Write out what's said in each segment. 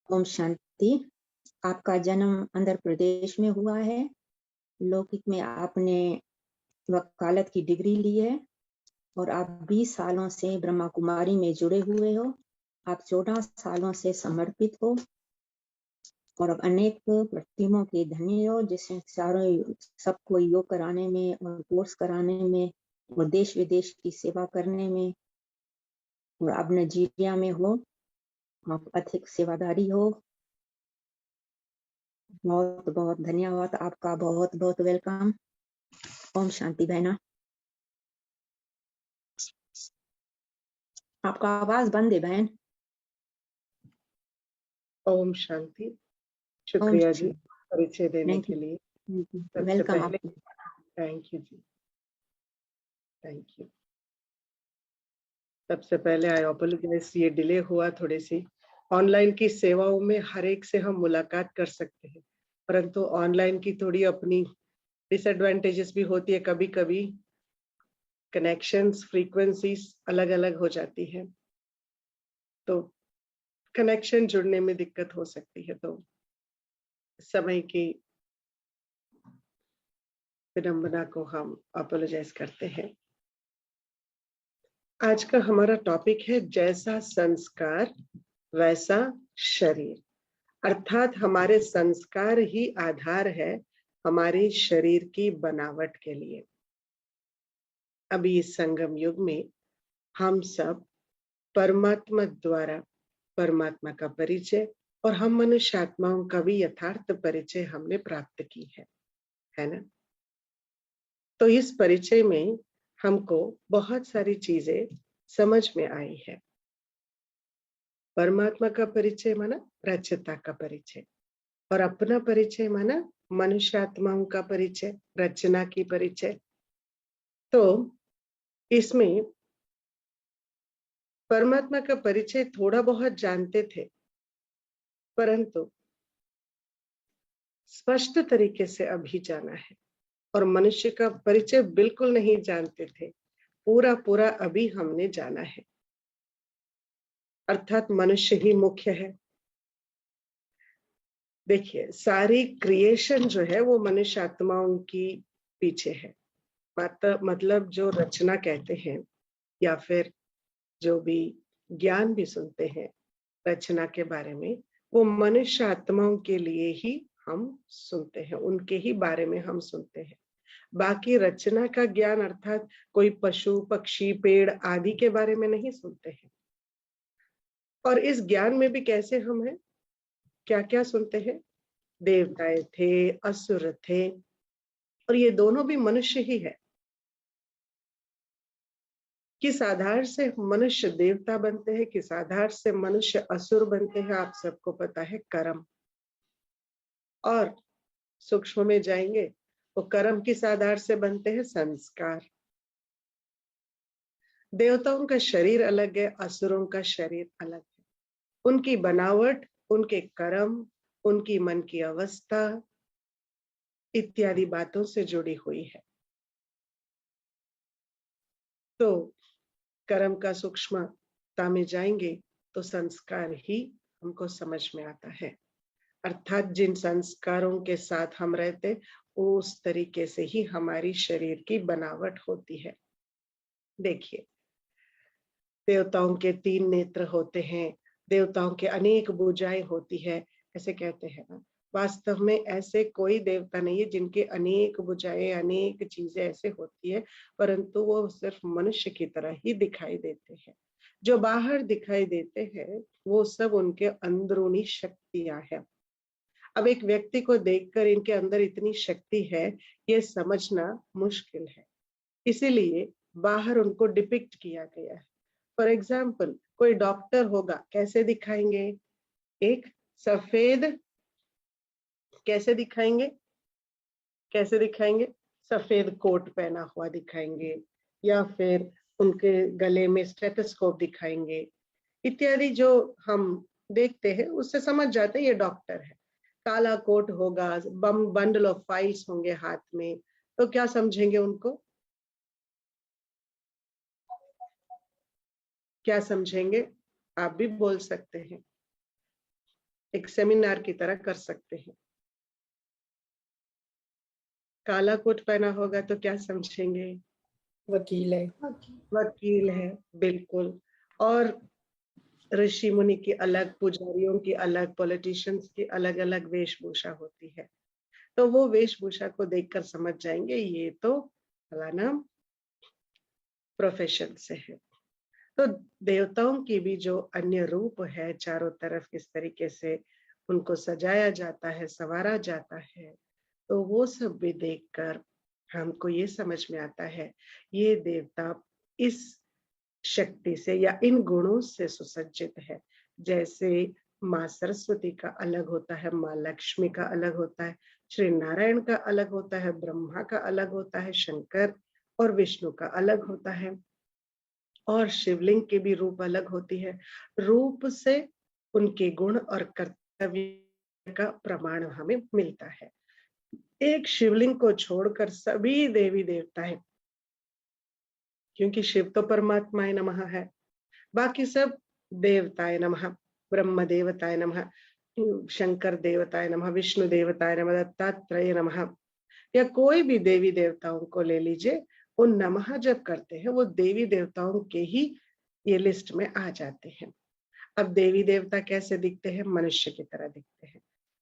ओम शांति। आपका जन्म आंध्र प्रदेश में हुआ है। लौकिक में आपने वकालत की डिग्री ली है और आप 20 सालों से ब्रह्मा कुमारी में जुड़े हुए हो। आप 14 सालों से समर्पित हो और अब अनेक प्रतिमों के धनी हो, जिससे सबको योग कराने में और कोर्स कराने में और देश विदेश की सेवा करने में, और आप नाइजीरिया में हो। आप अधिक सेवादारी हो। बहुत बहुत धन्यवाद आपका। बहुत बहुत वेलकम। ओम शांति बहना। आपका आवाज बंद है बहन। ओम शांति। ओम शुक्रिया जी परिचय देने थैंक के यू। लिए। सबसे वेलकम पहले आपको। थैंक यू जी, थैंक यू। सबसे पहले आई अपोलोजाइज, ये डिले हुआ थोड़ी सी। ऑनलाइन की सेवाओं में हर एक से हम मुलाकात कर सकते हैं, परंतु ऑनलाइन की थोड़ी अपनी डिसएडवांटेजेस भी होती है। कभी कभी कनेक्शंस फ्रीक्वेंसीज अलग अलग हो जाती है, तो कनेक्शन जुड़ने में दिक्कत हो सकती है। तो समय की विडंबना को हम अपोलोजाइज करते हैं। आज का हमारा टॉपिक है जैसा संस्कार वैसा शरीर, अर्थात हमारे संस्कार ही आधार है हमारे शरीर की बनावट के लिए। अभी इस संगम युग में हम सब परमात्मा द्वारा परमात्मा का परिचय और हम मनुष्य आत्माओं का भी यथार्थ परिचय हमने प्राप्त की है ना। तो इस परिचय में हमको बहुत सारी चीजें समझ में आई है। परमात्मा का परिचय माना रचयिता का परिचय, और अपना परिचय माना मनुष्य आत्माओं का परिचय, रचना की परिचय। तो इसमें परमात्मा का परिचय थोड़ा बहुत जानते थे, परंतु स्पष्ट तरीके से अभी जाना है। और मनुष्य का परिचय बिल्कुल नहीं जानते थे, पूरा पूरा अभी हमने जाना है। अर्थात मनुष्य ही मुख्य है। देखिए, सारी क्रिएशन जो है वो मनुष्य आत्माओं की पीछे है। मतलब जो रचना कहते हैं या फिर जो भी ज्ञान भी सुनते हैं रचना के बारे में, वो मनुष्य आत्माओं के लिए ही हम सुनते हैं, उनके ही बारे में हम सुनते हैं। बाकी रचना का ज्ञान अर्थात कोई पशु पक्षी पेड़ आदि के बारे में नहीं सुनते हैं। और इस ज्ञान में भी कैसे हम हैं, क्या क्या सुनते हैं। देवताएं थे, असुर थे, और ये दोनों भी मनुष्य ही है। किस आधार से मनुष्य देवता बनते हैं, किस आधार से मनुष्य असुर बनते हैं, आप सबको पता है, कर्म। और सूक्ष्म में जाएंगे वो कर्म किस आधार से बनते हैं, संस्कार। देवताओं का शरीर अलग है, असुरों का शरीर अलग है। उनकी बनावट, उनके कर्म, उनकी मन की अवस्था इत्यादि बातों से जुड़ी हुई है। तो कर्म का सूक्ष्मता में जाएंगे तो संस्कार ही हमको समझ में आता है। अर्थात जिन संस्कारों के साथ हम रहते उस तरीके से ही हमारी शरीर की बनावट होती है। देखिए, देवताओं के 3 नेत्र होते हैं, देवताओं के अनेक भुजाएं होती है, ऐसे कहते हैं ना। वास्तव में ऐसे कोई देवता नहीं है जिनके अनेक भुजाएं अनेक चीजें ऐसे होती है, परंतु वो सिर्फ मनुष्य की तरह ही दिखाई देते हैं। जो बाहर दिखाई देते हैं वो सब उनके अंदरूनी शक्तियां हैं। अब एक व्यक्ति को देखकर इनके अंदर इतनी शक्ति है ये समझना मुश्किल है, इसीलिए बाहर उनको डिपिक्ट किया गया है। फॉर एग्जाम्पल, कोई डॉक्टर होगा, कैसे दिखाएंगे, एक सफेद, कैसे दिखाएंगे, कैसे दिखाएंगे, सफेद कोट पहना हुआ दिखाएंगे, या फिर उनके गले में स्टेथोस्कोप दिखाएंगे इत्यादि। जो हम देखते हैं उससे समझ जाते हैं ये डॉक्टर है। काला कोट होगा, बंडल ऑफ फाइल्स होंगे हाथ में, तो क्या समझेंगे उनको, क्या समझेंगे? आप भी बोल सकते हैं, एक सेमिनार की तरह कर सकते हैं। काला कोट पहना होगा तो क्या समझेंगे? वकील है। वकील है, बिल्कुल। और ऋषि मुनि की अलग, पुजारियों की अलग, पॉलिटिशियंस की अलग अलग वेशभूषा होती है। तो वो वेशभूषा को देखकर समझ जाएंगे ये तो फलाना प्रोफेशन से है। तो देवताओं की भी जो अन्य रूप है, चारों तरफ किस तरीके से उनको सजाया जाता है, संवारा जाता है, तो वो सब भी देखकर हमको ये समझ में आता है ये देवता इस शक्ति से या इन गुणों से सुसज्जित है। जैसे माँ सरस्वती का अलग होता है, माँ लक्ष्मी का अलग होता है, श्री नारायण का अलग होता है, ब्रह्मा का अलग होता है, शंकर और विष्णु का अलग होता है, और शिवलिंग के भी रूप अलग होती है। रूप से उनके गुण और कर्तव्य का प्रमाण हमें मिलता है। एक शिवलिंग को छोड़कर सभी देवी देवता है, क्योंकि शिव तो परमात्माय नमः है, बाकी सब देवताय नमः, ब्रह्म देवताय नमः, शंकर देवताय नमः, विष्णु देवताय नमः, दत्तात्रेय नमः, या कोई भी देवी देवताओं को ले लीजिए, वो नमः जब करते हैं वो देवी देवताओं के ही ये लिस्ट में आ जाते हैं। अब देवी देवता कैसे दिखते हैं? मनुष्य की तरह दिखते हैं।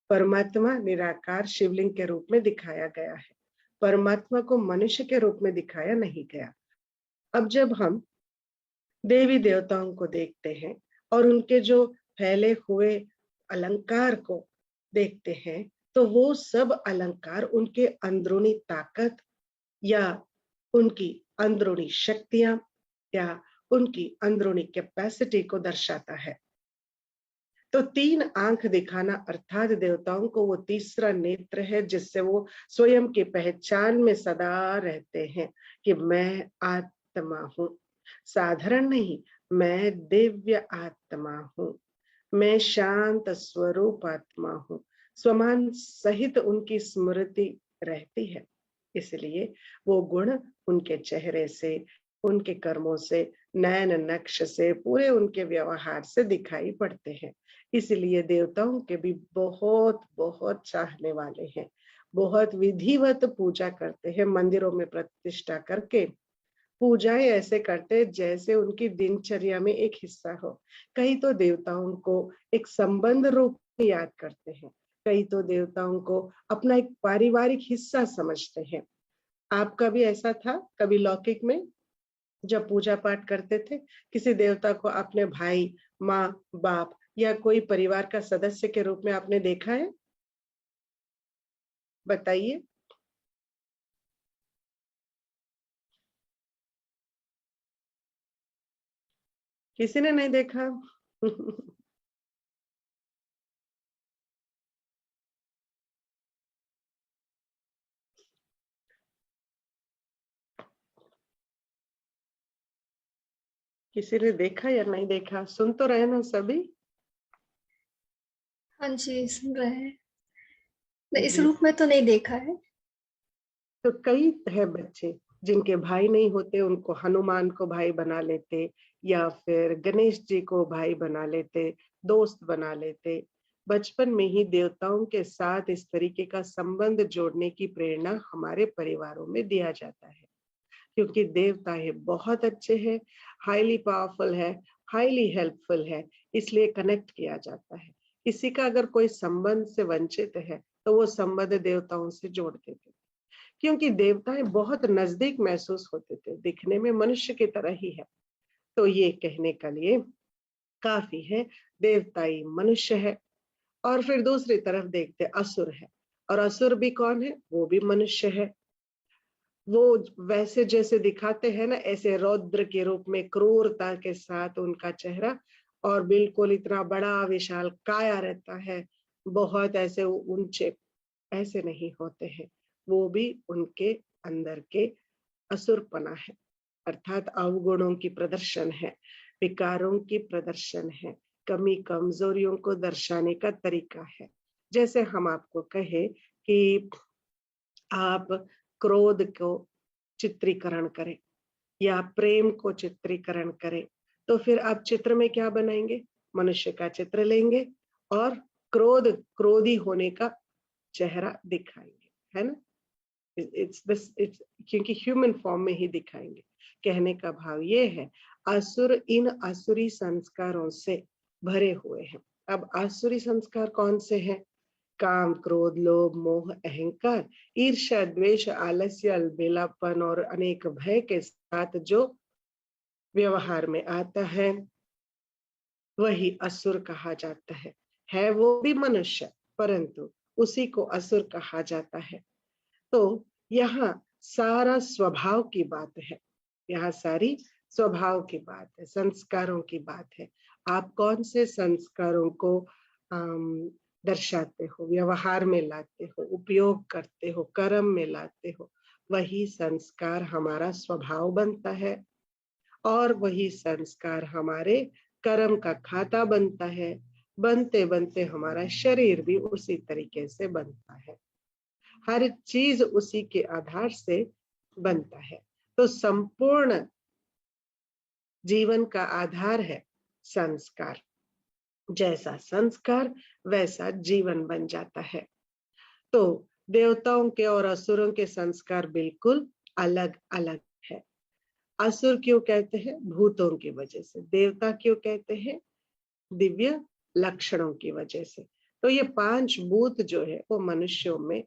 परमात्मा निराकार शिवलिंग के रूप में दिखाया गया है, परमात्मा को मनुष्य के रूप में दिखाया नहीं गया। अब जब हम देवी देवताओं को देखते हैं और उनके जो फैले हुए अलंकार को देखते हैं, तो वो सब अलंकार उनके अंदरूनी ताकत या उनकी अंदरूनी शक्तियां या उनकी अंदरूनी कैपेसिटी को दर्शाता है। तो 3 आंख दिखाना अर्थात देवताओं को वो तीसरा नेत्र है जिससे वो स्वयं की पहचान में सदा रहते हैं कि मैं आत्मा हूं, साधारण नहीं, मैं दिव्य आत्मा हूं, मैं शांत स्वरूप आत्मा हूं। स्वमान सहित उनकी स्मृति रहती है, इसलिए वो गुण उनके चेहरे से, उनके कर्मों से, नयन नक्श से, पूरे उनके व्यवहार से दिखाई पड़ते हैं। इसलिए देवताओं के भी बहुत बहुत चाहने वाले हैं, बहुत विधिवत पूजा करते हैं, मंदिरों में प्रतिष्ठा करके पूजाएं ऐसे करते जैसे उनकी दिनचर्या में एक हिस्सा हो। कई तो देवताओं को एक संबंध रूप में याद करते हैं, कई तो देवताओं को अपना एक पारिवारिक हिस्सा समझते हैं। आपका भी ऐसा था कभी लौकिक में? जब पूजा पाठ करते थे किसी देवता को अपने भाई, माँ, बाप या कोई परिवार का सदस्य के रूप में आपने देखा है? बताइए। किसी ने नहीं देखा? किसी ने देखा या नहीं देखा? सुन तो रहे ना सभी? हाँ जी, सुन रहे हैं। इस जी। रूप में तो नहीं देखा है। तो कई है बच्चे जिनके भाई नहीं होते, उनको हनुमान को भाई बना लेते या फिर गणेश जी को भाई बना लेते, दोस्त बना लेते। बचपन में ही देवताओं के साथ इस तरीके का संबंध जोड़ने की प्रेरणा हमारे परिवारों में दिया जाता है, क्योंकि देवता है बहुत अच्छे हैं, हाईली पावरफुल है, हाईली हेल्पफुल है, इसलिए कनेक्ट किया जाता है। किसी का अगर कोई संबंध से वंचित है तो वो संबंध देवताओं से जोड़ देते, क्योंकि देवताएं बहुत नजदीक महसूस होते थे, दिखने में मनुष्य की तरह ही है। तो ये कहने के लिए काफी है, देवताई मनुष्य है। और फिर दूसरी तरफ देखते असुर है, और असुर भी कौन है? वो भी मनुष्य है। वो वैसे जैसे दिखाते हैं ना, ऐसे रौद्र के रूप में क्रूरता के साथ उनका चेहरा, और बिल्कुल इतना बड़ा विशाल काया रहता है, बहुत ऐसे ऊंचे, ऐसे नहीं होते हैं। वो भी उनके अंदर के असुरपना है, अर्थात अवगुणों की प्रदर्शन है, विकारों की प्रदर्शन है, कमी कमजोरियों को दर्शाने का तरीका है। जैसे हम आपको कहे कि आप क्रोध को चित्रीकरण करें या प्रेम को चित्रीकरण करें, तो फिर आप चित्र में क्या बनाएंगे? मनुष्य का चित्र लेंगे और क्रोधी होने का चेहरा दिखाएंगे, है ना? इट्स क्योंकि ह्यूमन फॉर्म में ही दिखाएंगे। कहने का भाव ये है, असुर इन आसुरी संस्कारों से भरे हुए हैं। अब आसुरी संस्कार कौन से हैं? काम, क्रोध, लोभ, मोह, अहंकार, ईर्ष्या, द्वेष, आलस्य, अलबेलापन और अनेक भय के साथ जो व्यवहार में आता है वही असुर कहा जाता है वो भी मनुष्य, परंतु उसी को असुर कहा जाता है। तो यहाँ सारा स्वभाव की बात है, यहाँ सारी स्वभाव की बात है, संस्कारों की बात है। आप कौन से संस्कारों को दर्शाते हो, व्यवहार में लाते हो, उपयोग करते हो, कर्म में लाते हो, वही संस्कार हमारा स्वभाव बनता है और वही संस्कार हमारे कर्म का खाता बनता है। बनते बनते हमारा शरीर भी उसी तरीके से बनता है। हर चीज उसी के आधार से बनता है। तो संपूर्ण जीवन का आधार है संस्कार। जैसा संस्कार वैसा जीवन बन जाता है। तो देवताओं के और असुरों के संस्कार बिल्कुल अलग अलग है। असुर क्यों कहते हैं? भूतों की वजह से। देवता क्यों कहते हैं? दिव्य लक्षणों की वजह से। तो ये 5 भूत जो है वो मनुष्यों में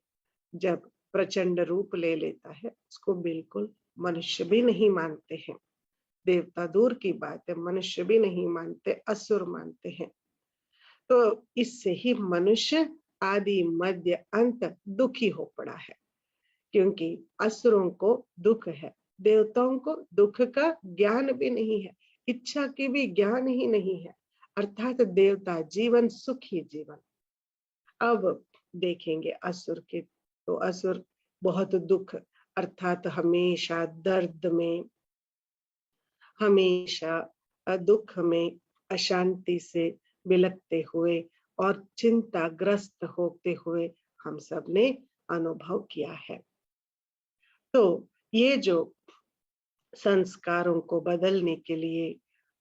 जब प्रचंड रूप ले लेता है, उसको बिल्कुल मनुष्य भी नहीं मानते हैं। देवता दूर की बात है, मनुष्य भी नहीं मानते, असुर मानते हैं। तो इससे ही मनुष्य आदि मध्य अंत दुखी हो पड़ा है, क्योंकि असुरों को दुख है, देवताओं को दुख का ज्ञान भी नहीं है, इच्छा की भी ज्ञान ही नहीं है, अर्थात देवता जीवन सुखी जीवन। अब देखेंगे असुर के, तो असुर बहुत दुख अर्थात हमेशा दर्द में, हमेशा दुख में, अशांति से बिलखते हुए और चिंताग्रस्त होते हुए हम सब ने अनुभव किया है। तो ये जो संस्कारों को बदलने के लिए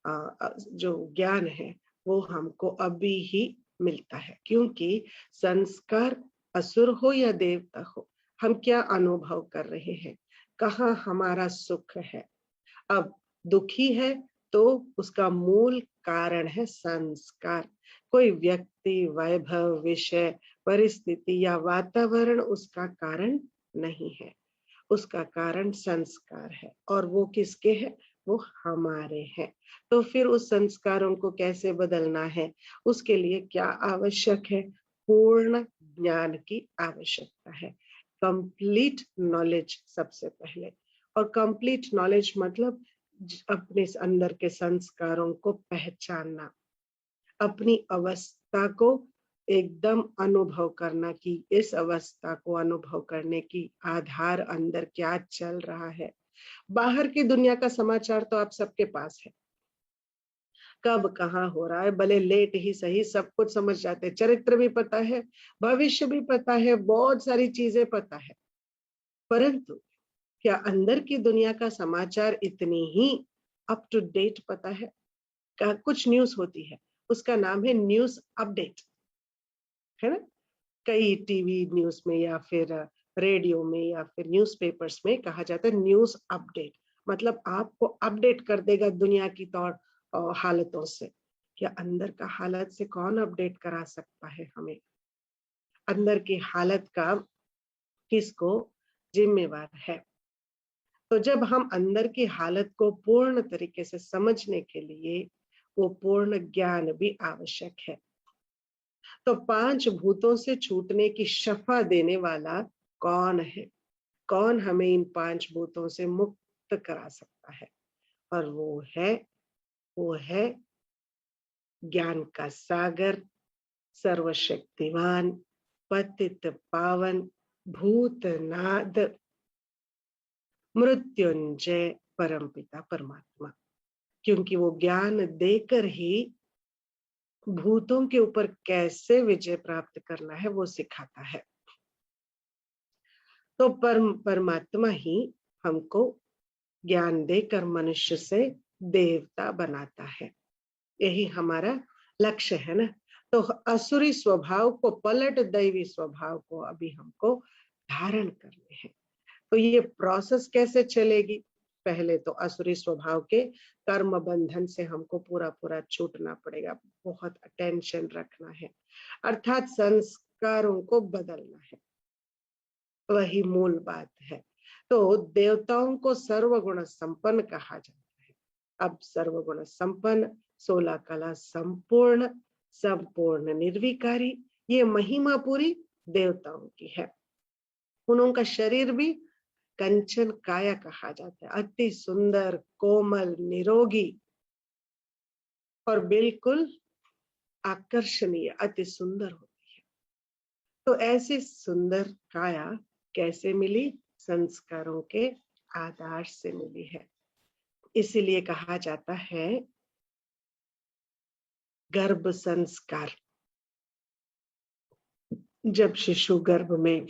जो ज्ञान है वो हमको अभी ही मिलता है, क्योंकि संस्कार असुर हो या देवता हो, हम क्या अनुभव कर रहे हैं, कहाँ हमारा सुख है। अब दुखी है तो उसका मूल कारण है संस्कार। कोई व्यक्ति, वैभव, विषय, परिस्थिति या वातावरण उसका कारण नहीं है, उसका कारण संस्कार है। और वो किसके हैं? वो हमारे हैं। तो फिर उस संस्कारों को कैसे बदलना है, उसके लिए क्या आवश्यक है? पूर्ण ज्ञान की आवश्यकता है, कंप्लीट नॉलेज सबसे पहले। और कंप्लीट नॉलेज मतलब अपने अंदर के संस्कारों को पहचानना, अपनी अवस्था को एकदम अनुभव करना कि इस अवस्था को अनुभव करने की आधार अंदर क्या चल रहा है। बाहर की दुनिया का समाचार तो आप सबके पास है, कब कहाँ हो रहा है, भले लेट ही सही, सब कुछ समझ जाते हैं, चरित्र भी पता है, भविष्य भी पता है, बहुत सारी चीजें पता है। परंतु क्या अंदर की दुनिया का समाचार इतनी ही अप टू डेट पता है? कुछ न्यूज होती है, उसका नाम है न्यूज अपडेट, है ना? कई टीवी न्यूज में या फिर रेडियो में या फिर न्यूज़पेपर्स में कहा जाता है न्यूज अपडेट, मतलब आपको अपडेट कर देगा दुनिया की तौर हालतों से। क्या अंदर का हालत से कौन अपडेट करा सकता है हमें? अंदर की हालत का किसको जिम्मेवार है? तो जब हम अंदर की हालत को पूर्ण तरीके से समझने के लिए वो पूर्ण ज्ञान भी आवश्यक है। तो 5 भूतों से छूटने की शफा देने वाला कौन है? कौन हमें इन 5 भूतों से मुक्त करा सकता है? और वो है ज्ञान का सागर, सर्वशक्तिवान, पतित पावन, भूतनाद, मृत्युंजय परमपिता परमात्मा। क्योंकि वो ज्ञान देकर ही भूतों के ऊपर कैसे विजय प्राप्त करना है वो सिखाता है। तो परमात्मा ही हमको ज्ञान देकर मनुष्य से देवता बनाता है। यही हमारा लक्ष्य है ना। तो असुरी स्वभाव को पलट दैवी स्वभाव को अभी हमको धारण करने हैं। तो ये प्रोसेस कैसे चलेगी? पहले तो असुरी स्वभाव के कर्म बंधन से हमको पूरा पूरा छूटना पड़ेगा, बहुत अटेंशन रखना है, अर्थात संस्कारों को बदलना है, वही मूल बात है। तो देवताओं को सर्वगुण संपन्न कहा जाता है। अब सर्वगुण संपन्न, 16 कला संपूर्ण, संपूर्ण निर्विकारी, ये महिमा पूरी देवताओं की है। उनका शरीर भी कंचन काया कहा जाता है, अति सुंदर, कोमल, निरोगी और बिल्कुल आकर्षणीय, अति सुंदर होती है। तो ऐसी सुंदर काया कैसे मिली? संस्कारों के आधार से मिली है। इसीलिए कहा जाता है गर्भ संस्कार। जब शिशु गर्भ में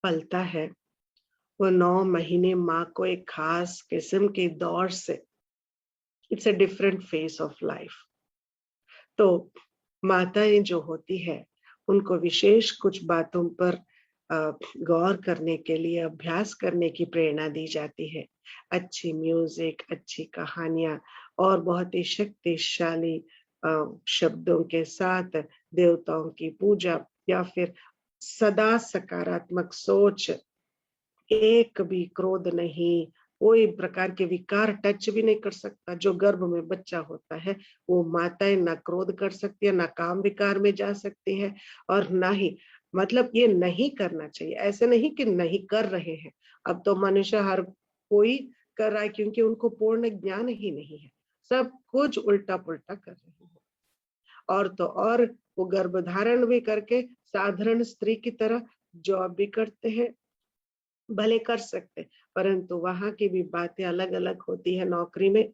पलता है, वो 9 महीने माँ को एक खास किस्म के दौर से, it's a different phase of life. तो माताएं जो होती है उनको विशेष कुछ बातों पर गौर करने के लिए, अभ्यास करने की प्रेरणा दी जाती है। अच्छी म्यूजिक, अच्छी कहानियां और बहुत ही शक्तिशाली शब्दों के साथ देवताओं की पूजा, या फिर सदा सकारात्मक सोच, एक भी क्रोध नहीं, कोई प्रकार के विकार टच भी नहीं कर सकता। जो गर्भ में बच्चा होता है वो माताएं ना क्रोध कर सकती है, ना काम विकार में जा सकती है, और ना ही, मतलब ये नहीं करना चाहिए। ऐसे नहीं कि नहीं कर रहे हैं, अब तो मनुष्य हर कोई कर रहा है क्योंकि उनको पूर्ण ज्ञान ही नहीं है, सब कुछ उल्टा पुल्टा कर रहे हैं। और तो और वो गर्भधारण भी करके साधारण स्त्री की तरह जॉब भी करते हैं, भले कर सकते, परंतु वहां की भी बातें अलग अलग होती है। नौकरी में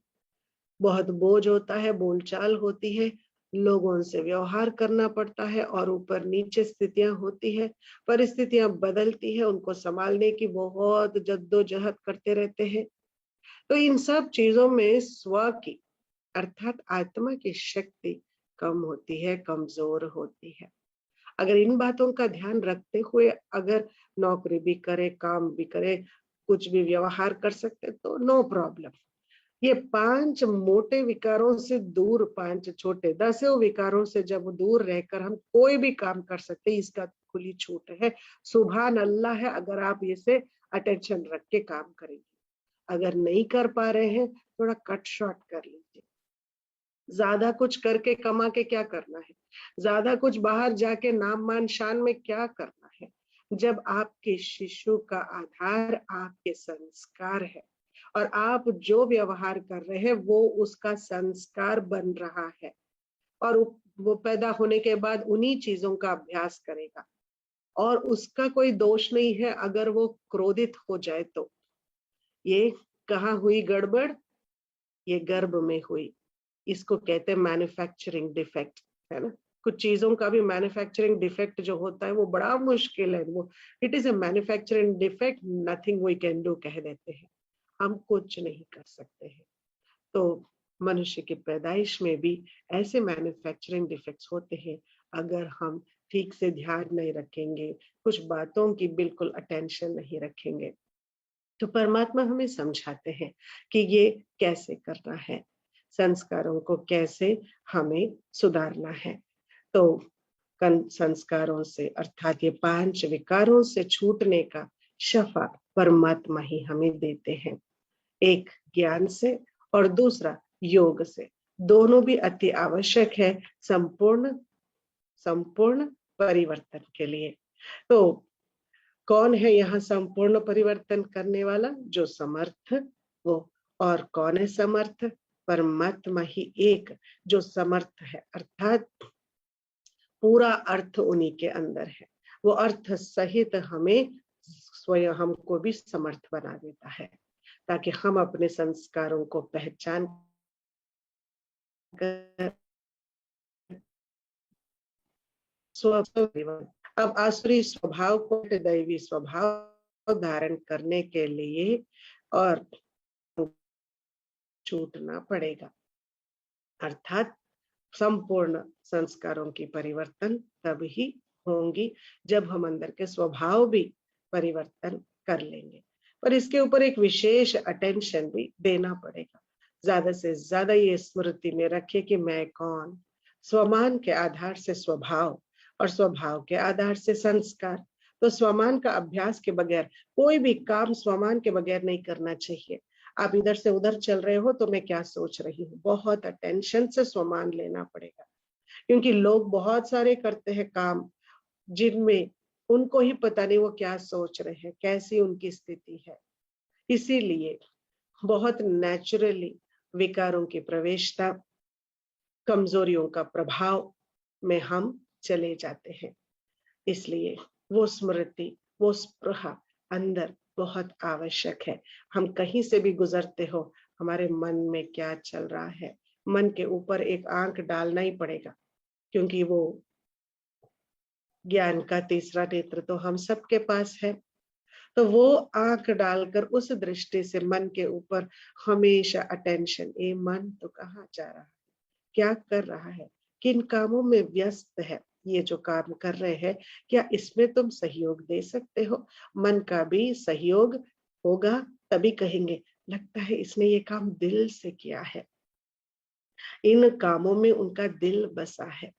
बहुत बोझ होता है, बोलचाल होती है, लोगों से व्यवहार करना पड़ता है, और ऊपर नीचे स्थितियां होती है, परिस्थितियां बदलती है, उनको संभालने की बहुत जद्दोजहद करते रहते हैं। तो इन सब चीजों में स्व की, अर्थात आत्मा की शक्ति कम होती है, कमजोर होती है। अगर इन बातों का ध्यान रखते हुए अगर नौकरी भी करे, काम भी करे, कुछ भी व्यवहार कर सकते, तो नो प्रॉब्लम। ये 5 मोटे विकारों से दूर, 5 छोटे 10 विकारों से जब दूर रहकर हम कोई भी काम कर सकते, इसका खुली छूट है। सुभान अल्लाह है अगर आप इसे अटेंशन रख के काम करेंगे। अगर नहीं कर पा रहे हैं, थोड़ा कट शॉर्ट कर लीजिए। ज्यादा कुछ करके कमा के क्या करना है? ज्यादा कुछ बाहर जाके नाम मान शान में क्या करना है? जब आपके शिशु का आधार आपके संस्कार है, और आप जो व्यवहार कर रहे हैं वो उसका संस्कार बन रहा है, और वो पैदा होने के बाद उन्हीं चीजों का अभ्यास करेगा, और उसका कोई दोष नहीं है अगर वो क्रोधित हो जाए तो। ये कहाँ हुई गड़बड़? ये गर्भ में हुई। इसको कहते हैं मैन्युफैक्चरिंग डिफेक्ट, है ना। कुछ चीजों का भी मैन्युफैक्चरिंग डिफेक्ट जो होता है वो बड़ा मुश्किल है। वो it is a manufacturing defect, nothing we can do कह देते हैं, हम कुछ नहीं कर सकते हैं। तो मनुष्य की पैदाइश में भी ऐसे मैन्युफैक्चरिंग डिफेक्ट्स होते हैं। अगर हम ठीक से ध्यान नहीं रखेंगे, कुछ बातों की बिल्कुल अटेंशन नहीं रखेंगे, तो परमात्मा हमें समझाते हैं कि ये कैसे करना है, संस्कारों को कैसे हमें सुधारना है। तो संस्कारों से, अर्थात ये 5 विकारों से छूटने का शफा परमात्मा ही हमें देते हैं, एक ज्ञान से और दूसरा योग से। दोनों भी अति आवश्यक है संपूर्ण संपूर्ण परिवर्तन के लिए। तो कौन है यहाँ संपूर्ण परिवर्तन करने वाला? जो समर्थ वो। और कौन है समर्थ? परमात्मा ही एक जो समर्थ है, अर्थात पूरा अर्थ उन्हीं के अंदर है। वो अर्थ सहित हमें स्वयं हमको भी समर्थ बना देता है, ताकि हम अपने संस्कारों को पहचान कर अब आसुरी स्वभाव को दैवी स्वभाव धारण करने के लिए और छूटना पड़ेगा। अर्थात संपूर्ण संस्कारों की परिवर्तन तब ही होंगी जब हम अंदर के स्वभाव भी परिवर्तन कर लेंगे। पर इसके ऊपर एक विशेष अटेंशन भी देना पड़ेगा। ज्यादा से ज्यादा ये स्मृति में रखे कि मैं कौन, स्वमान के आधार से स्वभाव और स्वभाव के आधार से संस्कार। तो स्वमान का अभ्यास के बगैर कोई भी काम स्वमान के बगैर नहीं करना चाहिए। आप इधर से उधर चल रहे हो तो मैं क्या सोच रही हूँ, बहुत अटेंशन से स्वमान लेना पड़ेगा। क्योंकि लोग बहुत सारे करते हैं काम जिनमें उनको ही पता नहीं वो क्या सोच रहे हैं, कैसी उनकी स्थिति है। इसीलिए बहुत नेचुरली विकारों की प्रवेशता, कमजोरियों का प्रभाव में हम चले जाते हैं। इसलिए वो स्मृति, वो स्पृहा अंदर बहुत आवश्यक है। हम कहीं से भी गुजरते हो, हमारे मन में क्या चल रहा है, मन के ऊपर एक आंख डालना ही पड़ेगा। क्योंकि वो ज्ञान का तीसरा नेत्र तो हम सबके पास है। तो वो आंख डालकर उस दृष्टि से मन के ऊपर हमेशा अटेंशन, ये मन तो कहाँ जा रहा है, क्या कर रहा है, किन कामों में व्यस्त है, ये जो काम कर रहे हैं क्या इसमें तुम सहयोग दे सकते हो। मन का भी सहयोग होगा तभी कहेंगे लगता है इसने ये काम दिल से किया है, इन कामों में उनका दिल बसा है,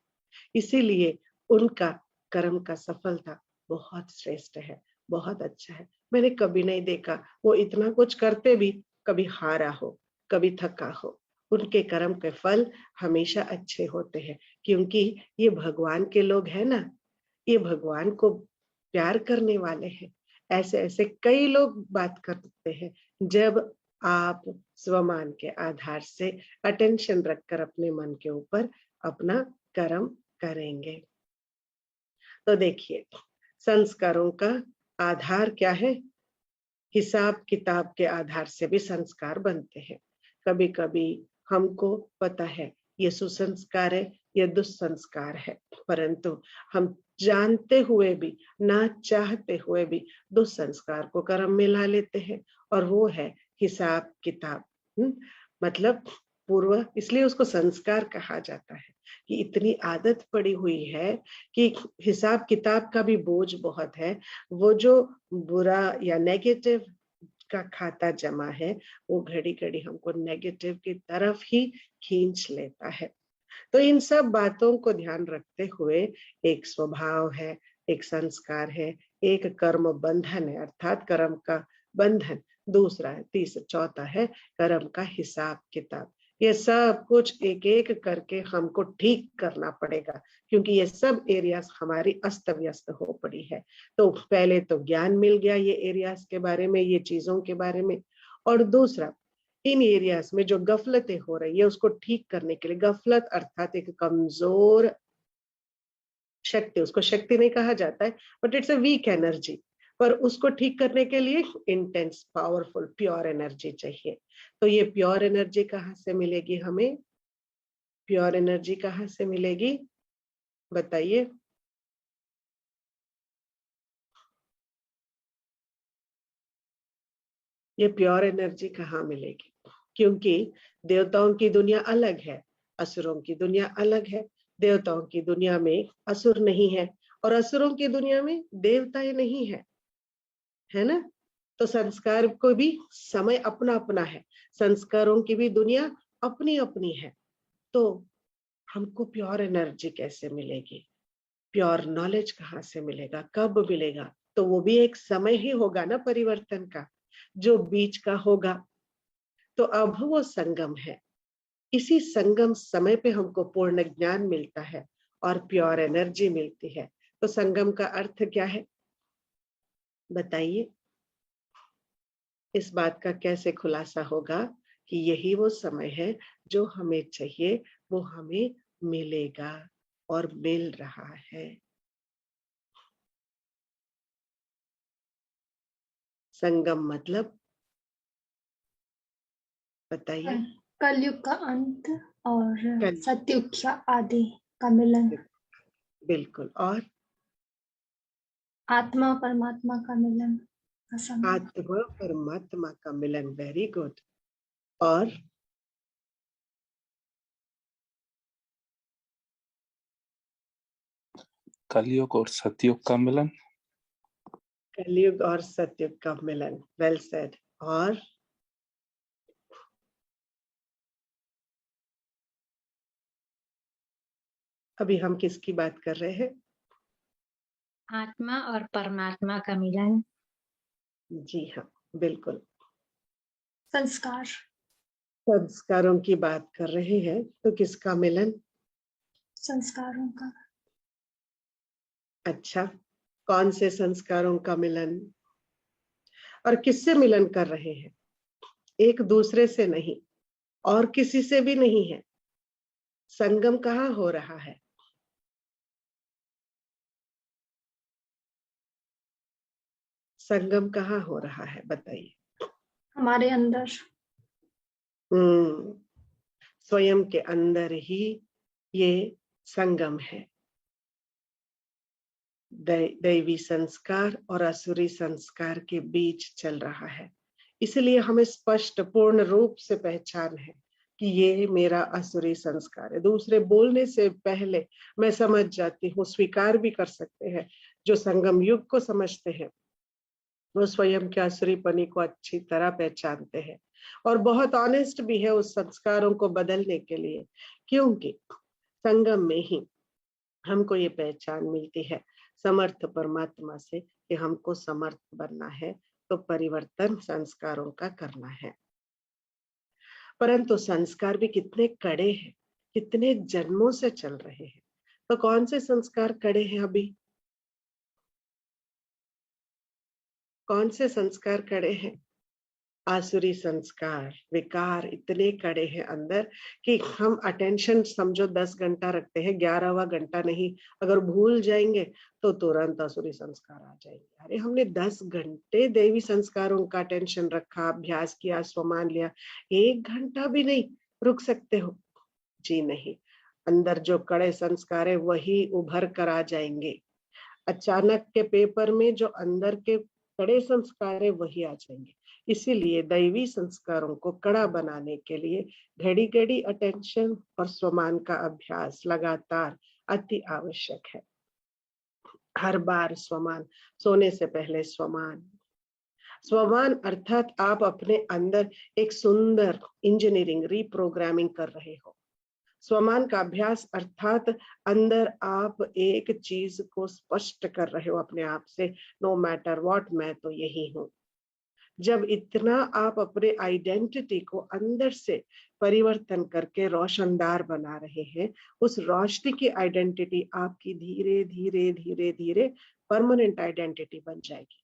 इसीलिए उनका कर्म का सफलता बहुत श्रेष्ठ है, बहुत अच्छा है। मैंने कभी नहीं देखा वो इतना कुछ करते भी कभी हारा हो, कभी थका हो। उनके कर्म के फल हमेशा अच्छे होते हैं, क्योंकि ये भगवान के लोग हैं ना, ये भगवान को प्यार करने वाले हैं। ऐसे ऐसे कई लोग बात करते हैं। जब आप स्वमान के आधार से अटेंशन रखकर अपने मन के ऊपर अपना कर्म करेंगे तो देखिए, संस्कारों का आधार क्या है, हिसाब किताब के आधार से भी संस्कार बनते हैं। कभी कभी हमको पता है ये सुसंस्कार है, ये दुस्संस्कार है, परंतु हम जानते हुए भी, ना चाहते हुए भी दुस्संस्कार को कर्म में ला लेते हैं, और वो है हिसाब किताब। मतलब पूर्व, इसलिए उसको संस्कार कहा जाता है कि इतनी आदत पड़ी हुई है कि हिसाब किताब का भी बोझ बहुत है। वो जो बुरा या नेगेटिव का खाता जमा है वो घड़ी घड़ी हमको नेगेटिव की तरफ ही खींच लेता है। तो इन सब बातों को ध्यान रखते हुए एक स्वभाव है, एक संस्कार है, एक कर्म बंधन है अर्थात कर्म का बंधन, दूसरा है, तीसरा, चौथा है कर्म का हिसाब किताब। ये सब कुछ एक एक करके हमको ठीक करना पड़ेगा, क्योंकि ये सब एरियाज हमारी अस्त व्यस्त हो पड़ी है। तो पहले तो ज्ञान मिल गया ये एरियाज के बारे में, ये चीजों के बारे में, और दूसरा इन एरियाज में जो गफलतें हो रही है उसको ठीक करने के लिए, गफलत अर्थात एक कमजोर शक्ति, उसको शक्ति नहीं कहा जाता है but it's a weak energy, पर उसको ठीक करने के लिए इंटेंस पावरफुल प्योर एनर्जी चाहिए। तो ये प्योर एनर्जी कहाँ से मिलेगी हमें, प्योर एनर्जी कहाँ से मिलेगी बताइए। ये प्योर एनर्जी कहाँ मिलेगी, क्योंकि देवताओं की दुनिया अलग है, असुरों की दुनिया अलग है। देवताओं की दुनिया में असुर नहीं है और असुरों की दुनिया में देवताएं नहीं है, है ना। तो संस्कार को भी समय अपना अपना है, संस्कारों की भी दुनिया अपनी अपनी है। तो हमको प्योर एनर्जी कैसे मिलेगी, प्योर नॉलेज कहाँ से मिलेगा, कब मिलेगा, तो वो भी एक समय ही होगा ना परिवर्तन का, जो बीच का होगा। तो अब वो संगम है, इसी संगम समय पे हमको पूर्ण ज्ञान मिलता है और प्योर एनर्जी मिलती है। तो संगम का अर्थ क्या है बताइए, इस बात का कैसे खुलासा होगा कि यही वो समय है जो हमें चाहिए, वो हमें मिलेगा और मिल रहा है। संगम मतलब बताइए। कलयुग का अंत और कल, सतयुग का आदि का मिलन, बिल्कुल, और आत्मा परमात्मा का मिलन का समय। आत्मा परमात्मा का मिलन, वेरी गुड। और कलयुग और सतयुग का मिलन। कलयुग और सतयुग का मिलन, वेल सेड। और अभी हम किसकी बात कर रहे हैं? आत्मा और परमात्मा का मिलन। जी हाँ, बिल्कुल। संस्कार। संस्कारों की बात कर रहे हैं, तो किसका मिलन? संस्कारों का। अच्छा, कौन से संस्कारों का मिलन? और किससे मिलन कर रहे हैं? एक दूसरे से नहीं, और किसी से भी नहीं है। संगम कहाँ हो रहा है? संगम कहाँ हो रहा है, बताइए। हमारे अंदर। स्वयं के अंदर ही ये संगम है। दैवी संस्कार और असुरी संस्कार के बीच चल रहा है। इसलिए हमें स्पष्ट पूर्ण रूप से पहचान है कि ये मेरा असुरी संस्कार है। दूसरे बोलने से पहले मैं समझ जाती हूँ, स्वीकार भी कर सकते हैं। जो संगम युग को समझते हैं वो स्वयं के असुरीपनी को अच्छी तरह पहचानते हैं और बहुत ऑनेस्ट भी है उस संस्कारों को बदलने के लिए, क्योंकि संगम में ही हमको ये पहचान मिलती है समर्थ परमात्मा से कि हमको समर्थ बनना है, तो परिवर्तन संस्कारों का करना है। परंतु संस्कार भी कितने कड़े हैं, कितने जन्मों से चल रहे हैं। तो कौन से संस्कार कड़े हैं? अभी कौन से संस्कार कड़े हैं? आसुरी संस्कार, विकार इतने कड़े हैं अंदर कि हम अटेंशन समझो 10 घंटा रखते हैं, 11वां घंटा नहीं। अगर भूल जाएंगे तो तुरंत आसुरी संस्कार आ जाएंगे। अरे हमने 10 घंटे देवी संस्कारों का अटेंशन रखा, अभ्यास किया, स्वमान लिया, 1 घंटा भी नहीं रुक सकते हो? जी नहीं। अंदर जो कड़े संस्कार है वही उभर कर आ जाएंगे। अचानक के पेपर में जो अंदर के कड़े संस्कार है वही आ जाएंगे। इसीलिए दैवी संस्कारों को कड़ा बनाने के लिए घड़ी घड़ी अटेंशन और स्वमान का अभ्यास लगातार अति आवश्यक है। हर बार स्वमान, सोने से पहले स्वमान। स्वमान अर्थात आप अपने अंदर एक सुंदर इंजीनियरिंग रीप्रोग्रामिंग कर रहे हो। स्वमान का अभ्यास अर्थात अंदर आप एक चीज को स्पष्ट कर रहे हो अपने आप से, नो मैटर व्हाट, मैं तो यही हूं। जब इतना आप अपने आइडेंटिटी को अंदर से परिवर्तन करके रोशनदार बना रहे हैं, उस रोशनी की आइडेंटिटी आपकी धीरे धीरे धीरे धीरे परमानेंट आइडेंटिटी बन जाएगी।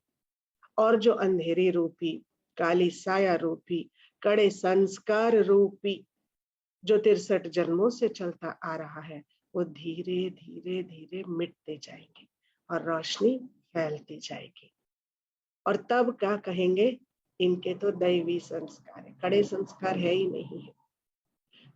और जो अंधेरी रूपी, काली साया रूपी, कड़े संस्कार रूपी जो 63 जन्मों से चलता आ रहा है, वो धीरे धीरे धीरे मिटते जाएंगे और रोशनी फैलती जाएगी। और तब क्या कहेंगे? इनके तो दैवी संस्कार है, कड़े संस्कार है ही नहीं है।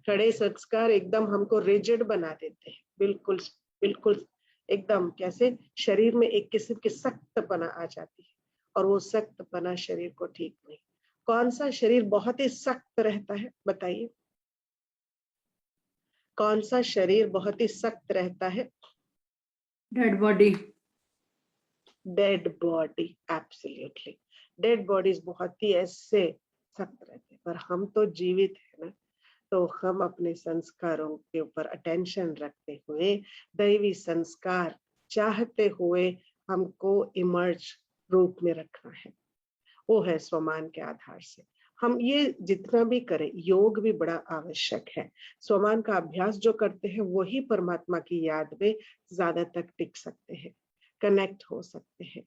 कड़े संस्कार एकदम हमको रिजिड बना देते हैं, बिल्कुल बिल्कुल एकदम, कैसे शरीर में एक किस्म की सख्तपना आ जाती है, और वो सख्तपना शरीर को ठीक नहीं। कौन सा शरीर बहुत ही सख्त रहता है, बताइए? कौन सा शरीर बहुत ही सख्त रहता है? Dead body. Dead body, absolutely. Dead bodies बहुत ही ऐसे सख्त रहते हैं, पर हम तो जीवित है ना, तो हम अपने संस्कारों के ऊपर अटेंशन रखते हुए, दैवी संस्कार चाहते हुए हमको इमर्ज रूप में रखना है। वो है स्वमान के आधार से। हम ये जितना भी करें, योग भी बड़ा आवश्यक है। स्वमान का अभ्यास जो करते हैं वही परमात्मा की याद में ज्यादा तक टिक सकते हैं, कनेक्ट हो सकते हैं,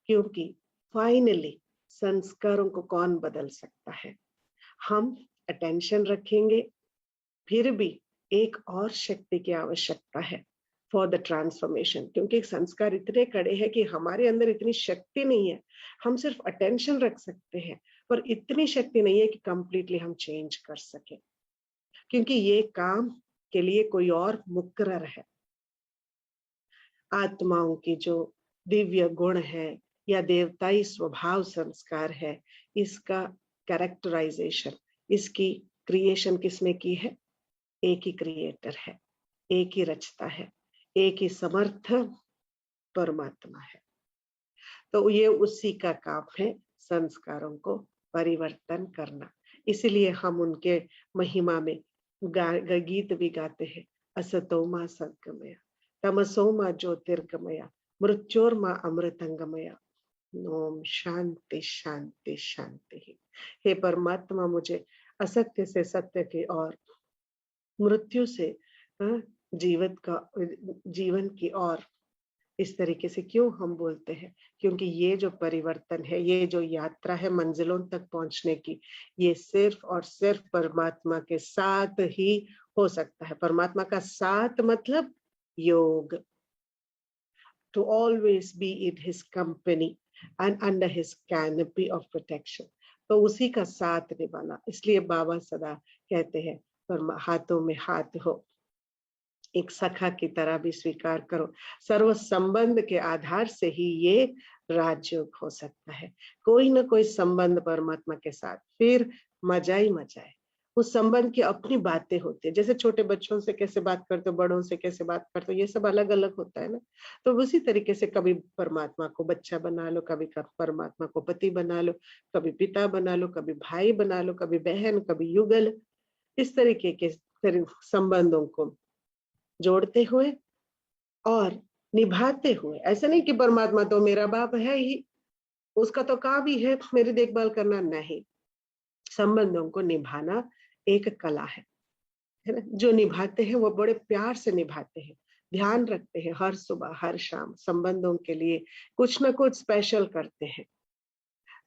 क्योंकि फाइनली संस्कारों को कौन बदल सकता है? हम अटेंशन रखेंगे, फिर भी एक और शक्ति की आवश्यकता है फॉर द ट्रांसफॉर्मेशन, क्योंकि संस्कार इतने कड़े हैं कि हमारे अंदर इतनी शक्ति नहीं है। हम सिर्फ अटेंशन रख सकते हैं, पर इतनी शक्ति नहीं है कि कंप्लीटली हम चेंज कर सके, क्योंकि ये काम के लिए कोई और मुकर्रर है। आत्माओं की जो दिव्य गुण है या देवताई स्वभाव संस्कार है, इसका कैरेक्टराइजेशन, इसकी क्रिएशन किसने की है? एक ही क्रिएटर है, एक ही रचता है, एक ही समर्थ परमात्मा है। तो ये उसी का काम है, संस्कारों को परिवर्तन करना। इसीलिए हम उनके महिमा में गीत भी गाते हैं, असतोमा सद्गमय, तमसोमा ज्योतिर्गमय, मृत्योर्मा अमृतंगमय, ओम शांति शांति शांति। हे परमात्मा, मुझे असत्य से सत्य की और मृत्यु से जीवन की और इस तरीके से क्यों हम बोलते हैं? क्योंकि ये जो परिवर्तन है, ये जो यात्रा है मंजिलों तक पहुंचने की, ये सिर्फ और सिर्फ परमात्मा के साथ ही हो सकता है। परमात्मा का साथ मतलब योग, to always be in his company and under his canopy of protection. तो उसी का साथ निभाना, इसलिए बाबा सदा कहते हैं हाथों में हाथ हो, एक सखा की तरह भी स्वीकार करो। सर्व संबंध के आधार से ही ये राजयोग हो सकता है। कोई ना कोई संबंध परमात्मा के साथ, फिर मजा ही मजा है। उस संबंध की अपनी बातें होती है, जैसे छोटे बच्चों से कैसे बात करते हो, बड़ों से कैसे बात करते हो, ये सब अलग अलग होता है ना। तो उसी तरीके से कभी परमात्मा को बच्चा बना लो, कभी परमात्मा को पति बना लो, कभी पिता बना लो, कभी भाई बना लो, कभी बहन, कभी युगल। इस तरीके के संबंधों को जोड़ते हुए और निभाते हुए, ऐसा नहीं कि परमात्मा तो मेरा बाप है ही, उसका तो काम ही है मेरी देखभाल करना, नहीं। संबंधों को निभाना एक कला है ना। जो निभाते हैं वो बड़े प्यार से निभाते हैं, ध्यान रखते हैं, हर सुबह हर शाम संबंधों के लिए कुछ ना कुछ स्पेशल करते हैं।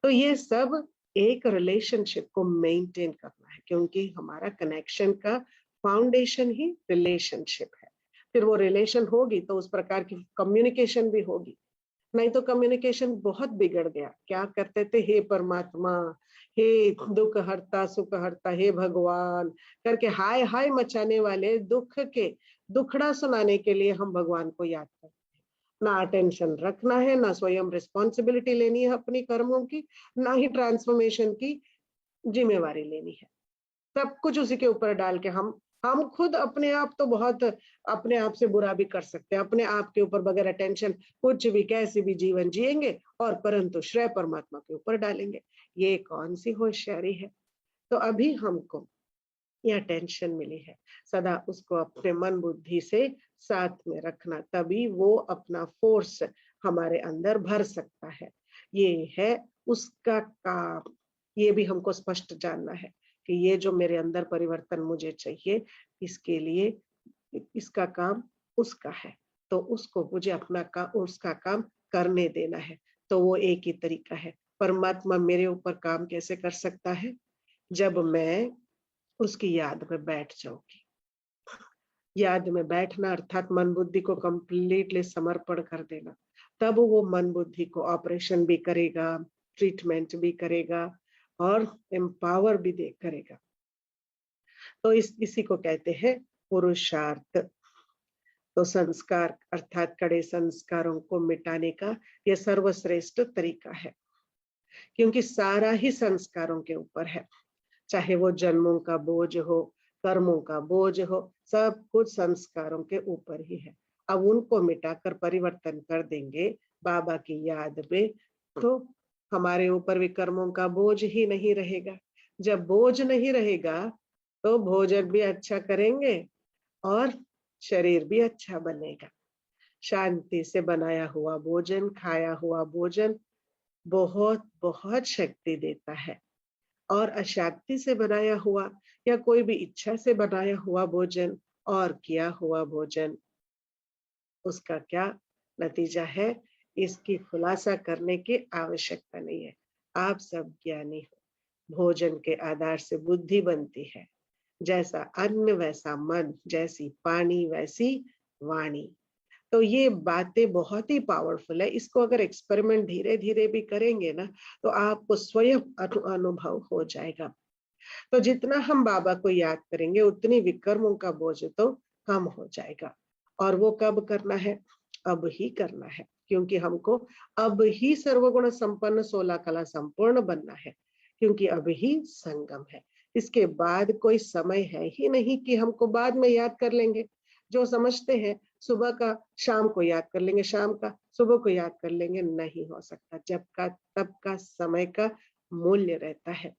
तो ये सब एक रिलेशनशिप को मेंटेन करना है, क्योंकि हमारा कनेक्शन का फाउंडेशन ही रिलेशनशिप है। फिर वो रिलेशन होगी तो उस प्रकार की कम्युनिकेशन भी होगी, नहीं तो कम्युनिकेशन बहुत बिगड़ गया। क्या करते थे, हे परमात्मा, हे दुख हरता सुख हरता, हे भगवान करके हाय हाय मचाने वाले दुख के दुखड़ा सुनाने के लिए हम भगवान को याद करते हैं। ना अटेंशन रखना है, ना स्वयं रिस्पॉन्सिबिलिटी लेनी है अपनी कर्मों की, ना ही ट्रांसफॉर्मेशन की जिम्मेवारी लेनी है। सब कुछ उसी के ऊपर डाल के हम खुद अपने आप तो बहुत अपने आप से बुरा भी कर सकते हैं, अपने आप के ऊपर बगैर अटेंशन कुछ भी कैसे भी जीवन जिएंगे, और परंतु श्रेय परमात्मा के ऊपर डालेंगे। ये कौन सी होशियारी है? तो अभी हमको यह टेंशन मिली है, सदा उसको अपने मन बुद्धि से साथ में रखना, तभी वो अपना फोर्स हमारे अंदर भर सकता है। ये है उसका काम। ये भी हमको स्पष्ट जानना है कि ये जो मेरे अंदर परिवर्तन मुझे चाहिए, इसके लिए इसका काम उसका है, तो उसको मुझे उसका काम करने देना है। तो वो एक ही तरीका है। परमात्मा मेरे ऊपर काम कैसे कर सकता है? जब मैं उसकी याद में बैठ जाऊंगी। याद में बैठना अर्थात मन बुद्धि को कंप्लीटली समर्पण कर देना, तब वो मन बुद्धि को ऑपरेशन भी करेगा, ट्रीटमेंट भी करेगा और एम्पावर भी करेगा। तो इसी को कहते हैं पुरुषार्थ। तो संस्कार अर्थात कड़े संस्कारों को मिटाने का यह सर्वश्रेष्ठ तरीका है, क्योंकि सारा ही संस्कारों के ऊपर है। चाहे वो जन्मों का बोझ हो, कर्मों का बोझ हो, सब कुछ संस्कारों के ऊपर ही है। अब उनको मिटाकर परिवर्तन कर देंगे बाबा की याद में, तो हमारे ऊपर भी कर्मों का बोझ ही नहीं रहेगा। जब बोझ नहीं रहेगा तो भोजन भी अच्छा करेंगे और शरीर भी अच्छा बनेगा। शांति से बनाया हुआ भोजन, खाया हुआ भोजन बहुत बहुत शक्ति देता है, और अशांति से बनाया हुआ या कोई भी इच्छा से बनाया हुआ भोजन और किया हुआ भोजन, उसका क्या नतीजा है, इसकी खुलासा करने की आवश्यकता नहीं है। आप सब ज्ञानी हो। भोजन के आधार से बुद्धि बनती है, जैसा अन्न वैसा मन, जैसी पानी वैसी वाणी। तो ये बातें बहुत ही पावरफुल है। इसको अगर एक्सपेरिमेंट धीरे धीरे भी करेंगे ना, तो आपको स्वयं अनुभव हो जाएगा। तो जितना हम बाबा को याद करेंगे, उतनी विकर्मों का बोझ तो कम हो जाएगा। और वो कब करना है? अब ही करना है, क्योंकि हमको अब ही सर्वगुण संपन्न 16 कला संपूर्ण बनना है, क्योंकि अब ही संगम है। इसके बाद कोई समय है ही नहीं कि हमको बाद में याद कर लेंगे। जो समझते हैं सुबह का शाम को याद कर लेंगे, शाम का सुबह को याद कर लेंगे, नहीं हो सकता। जब का तब का समय का मूल्य रहता है।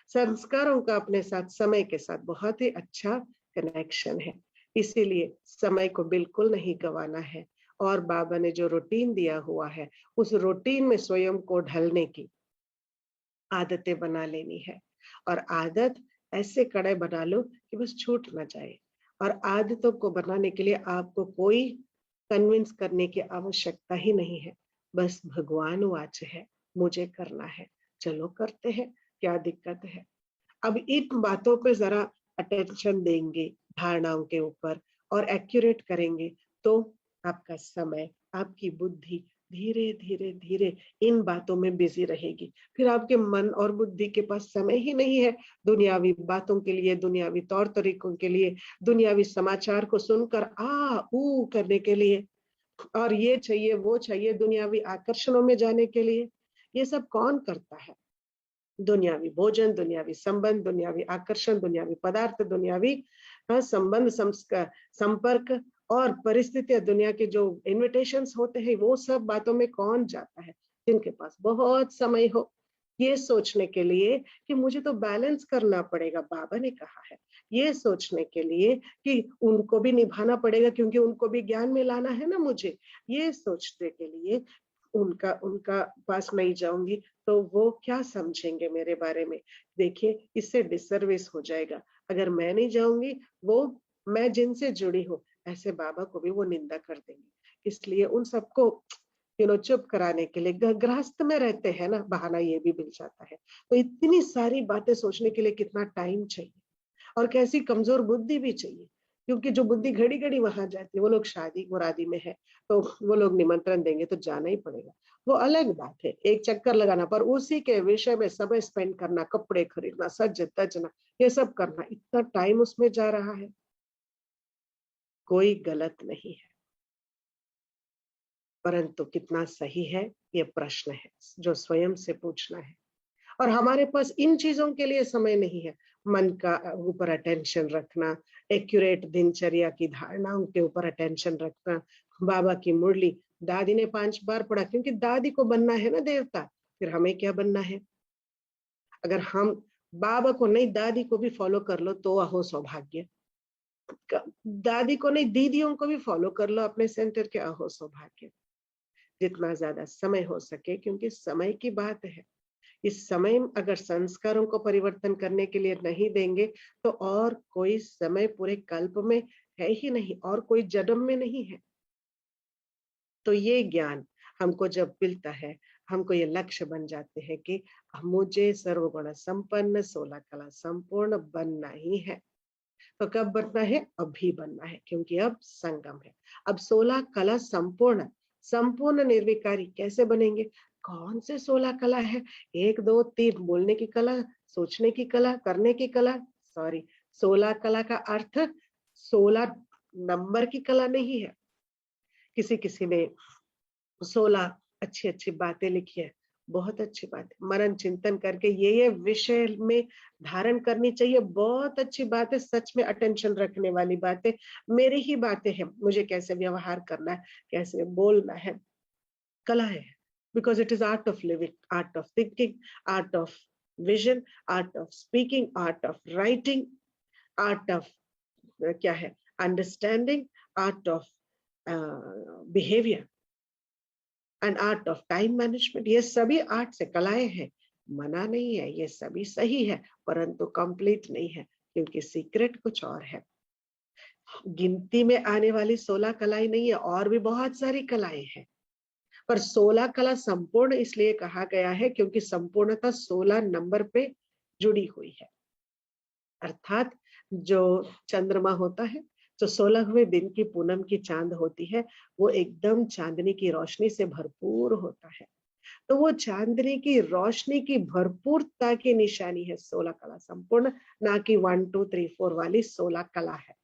संस्कारों का अपने साथ समय के साथ बहुत ही अच्छा कनेक्शन है, इसीलिए समय को बिल्कुल नहीं गंवाना है। और बाबा ने जो रूटीन दिया हुआ है उस रूटीन में स्वयं को ढलने की आदतें बना लेनी है। और आदत ऐसे कड़े बना लो कि बस छूट ना जाए। और आदतों को बनाने के लिए आपको कोई कन्विंस करने की आवश्यकता ही नहीं है, बस भगवान वाच है, मुझे करना है, चलो करते हैं, क्या दिक्कत है। अब इन बातों पे जरा अटेंशन देंगे, धारणाओं के ऊपर, और एक्यूरेट करेंगे, तो आपका समय, आपकी बुद्धि धीरे धीरे धीरे इन बातों में बिजी रहेगी। फिर आपके मन और बुद्धि के पास समय ही नहीं है दुनियावी बातों के लिए, दुनियावी तौर तरीकों के लिए, दुनियावी समाचार को सुनकर आ ऊ करने के लिए, और ये चाहिए वो चाहिए, दुनियावी आकर्षणों में जाने के लिए। ये सब कौन करता है? दुनियावी भोजन, दुनियावी संबंध, दुनियावी आकर्षण, दुनियावी पदार्थ, दुनियावी संबंध, संपर्क और परिस्थितियां, दुनिया के जो इन्विटेशंस होते हैं, वो सब बातों में कौन जाता है? जिनके पास बहुत समय हो ये सोचने के लिए कि मुझे तो बैलेंस करना पड़ेगा, बाबा ने कहा है। ये सोचने के लिए कि उनको भी निभाना पड़ेगा क्योंकि उनको भी ज्ञान में लाना है ना मुझे। ये सोचने के लिए उनका उनका पास नहीं जाऊंगी तो वो क्या समझेंगे मेरे बारे में। देखिए, इससे डिसर्विस हो जाएगा। अगर मैं नहीं जाऊंगी, वो मैं जिनसे जुड़ी हूँ ऐसे बाबा को भी वो निंदा कर देंगे। इसलिए उन सबको चुप कराने के लिए, गृहस्थ में रहते हैं ना, बहाना ये भी मिल जाता है। तो इतनी सारी बातें सोचने के लिए कितना टाइम चाहिए, और कैसी कमजोर बुद्धि भी चाहिए। क्योंकि जो बुद्धि घड़ी घड़ी वहां जाती है, वो लोग शादी मुरादी में है तो वो लोग निमंत्रण देंगे तो जाना ही पड़ेगा, वो अलग बात है, एक चक्कर लगाना। पर उसी के विषय में समय स्पेंड करना, कपड़े खरीदना, सज धजना, ये सब करना, इतना टाइम उसमें जा रहा है। कोई गलत नहीं है, परंतु कितना सही है ये प्रश्न है जो स्वयं से पूछना है। और हमारे पास इन चीजों के लिए समय नहीं है। मन का ऊपर अटेंशन रखना, एक्यूरेट दिनचर्या की धारणाओं के ऊपर अटेंशन रखना, बाबा की मुरली दादी ने 5 बार पढ़ा क्योंकि दादी को बनना है ना देवता, फिर हमें क्या बनना है? अगर हम बाबा को नहीं दादी को भी फॉलो कर लो तो अहो सौभाग्य, दादी को नहीं दीदियों को भी फॉलो कर लो अपने सेंटर के, अहो सौभाग्य। जितना ज्यादा समय हो सके, क्योंकि समय की बात है। इस समय अगर संस्कारों को परिवर्तन करने के लिए नहीं देंगे तो और कोई समय पूरे कल्प में है ही नहीं, और कोई जन्म में नहीं है। तो ये ज्ञान हमको जब मिलता है, हमको ये लक्ष्य बन जाते हैं कि मुझे सर्वगुण संपन्न 16 कला संपूर्ण बनना ही है। तो कब बनना है? अभी बनना है, क्योंकि अब संगम है। अब 16 कला संपूर्ण, संपूर्ण निर्विकारी कैसे बनेंगे? कौन से 16 कला है? 1 2 3 बोलने की कला, सोचने की कला, करने की कला, सॉरी 16 कला का अर्थ 16 नंबर की कला नहीं है। किसी किसी ने 16 अच्छी अच्छी बातें लिखी है, बहुत अच्छी बात है। मनन चिंतन करके ये विषय में धारण करनी चाहिए, बहुत अच्छी बात है, सच में अटेंशन रखने वाली बातें, मेरी ही बातें हैं, मुझे कैसे व्यवहार करना है, कैसे बोलना है, कला है। Because it is art of living, art of thinking, art of vision, art of speaking, art of writing, art of क्या है, understanding, art of behaviour and art of time management. ये सभी आर्ट से कलाएं हैं, मना नहीं है, ये सभी सही है, परंतु कंप्लीट नहीं है, क्योंकि सीक्रेट कुछ और है। गिनती में आने वाली 16 कलाएं नहीं है, और भी बहुत सारी कलाएं हैं, पर 16 कला संपूर्ण इसलिए कहा गया है क्योंकि संपूर्णता 16 नंबर पे जुड़ी हुई है। अर्थात जो चंद्रमा होता है, जो 16वें दिन की पूनम की चांद होती है, वो एकदम चांदनी की रोशनी से भरपूर होता है। तो वो चांदनी की रोशनी की भरपूरता की निशानी है 16 कला संपूर्ण, ना कि 1 2 3 4 वाली 16 कला है।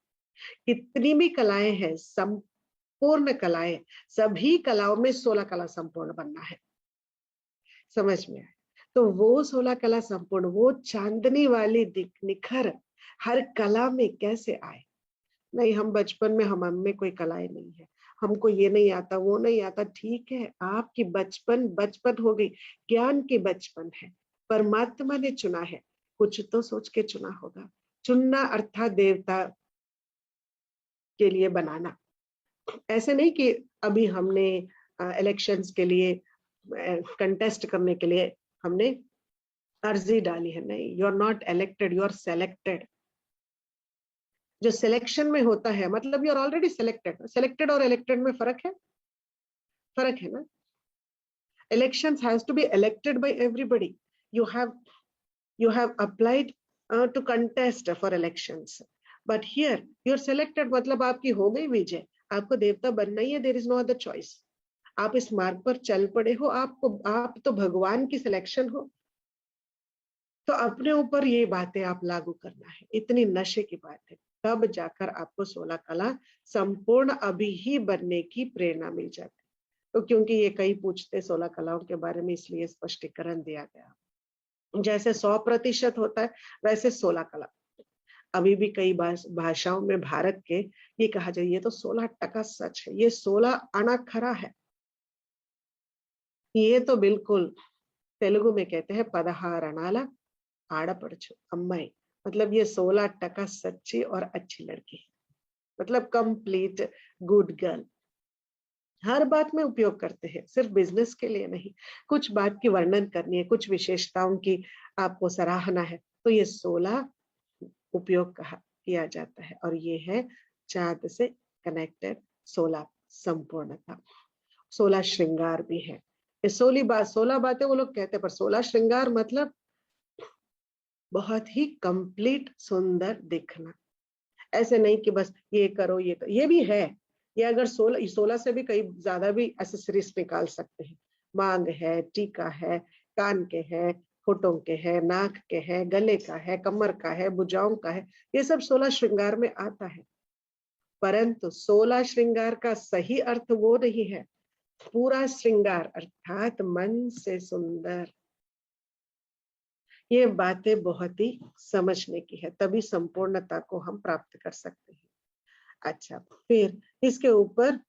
कितनी भी कलाएं हैं, संपूर्ण कलाएं, सभी कलाओं में 16 कला संपूर्ण बनना है। समझ में आए? तो वो 16 कला संपूर्ण, वो चांदनी वाली निखर हर कला में कैसे आए? नहीं, हम बचपन में हम में कोई कलाएं नहीं है, हमको ये नहीं आता, वो नहीं आता। ठीक है, आपकी बचपन बचपन हो गई, ज्ञान की बचपन है, परमात्मा ने चुना है, कुछ तो सोच के चुना होगा। चुनना अर्थात देवता के लिए बनाना। ऐसे नहीं कि अभी हमने इलेक्शंस के लिए कंटेस्ट करने के लिए हमने अर्जी डाली है, नहीं, you are not elected, you are selected. जो सिलेक्शन में होता है मतलब you are already selected. Selected और इलेक्टेड में फर्क है, फर्क है ना। Elections has to be elected by everybody. you have applied to contest for elections, but here you are selected, मतलब आपकी हो गई विजय, आपको देवता बनना ही है, there is no other choice। आप इस मार्ग पर चल पड़े हो, आप तो भगवान की सिलेक्शन हो। तो अपने ऊपर ये बातें आप लागू करना है, इतनी नशे की बात है, तब जाकर आपको 16 कला संपूर्ण अभी ही बनने की प्रेरणा मिल जाती। तो क्योंकि ये कई पूछते 16 कलाओं के बारे में, इसलिए स्पष्टीकरण दिया गया। जैसे 100% होता है, वैसे 16 कला। अभी भी कई भाषाओं में भारत के ये कहा जाए, ये तो 16% सच है, ये 16 आना खरा है। ये तो बिल्कुल तेलुगु में कहते हैं पदहारणाला आड़पड़चु अम्माई, मतलब ये 16% सच्ची और अच्छी लड़की है, मतलब कंप्लीट गुड गर्ल। हर बात में उपयोग करते हैं, सिर्फ बिजनेस के लिए नहीं। कुछ बात की वर्णन करनी है, कुछ विशेषताओं की आपको सराहना है, तो ये 16 उपयोग किया जाता है। और ये है चाँद से कनेक्टेड 16 संपूर्णता। 16 श्रृंगार भी है। ये 16 बातें वो लोग कहते हैं, पर 16 श्रृंगार मतलब बहुत ही कंप्लीट सुंदर दिखना। ऐसे नहीं कि बस ये करो, ये भी है। ये अगर 16 से भी कई ज्यादा भी एसेसरीज निकाल सकते हैं। मांग है, टीका है, कान के है, होठों के है, नाक के है, गले का है, कमर का है, भुजाओं का है, ये सब 16 श्रृंगार में आता है। परंतु 16 श्रृंगार का सही अर्थ वो नहीं है। पूरा श्रृंगार अर्थात मन से सुंदर। ये बातें बहुत ही समझने की है, तभी संपूर्णता को हम प्राप्त कर सकते हैं। अच्छा, फिर इसके ऊपर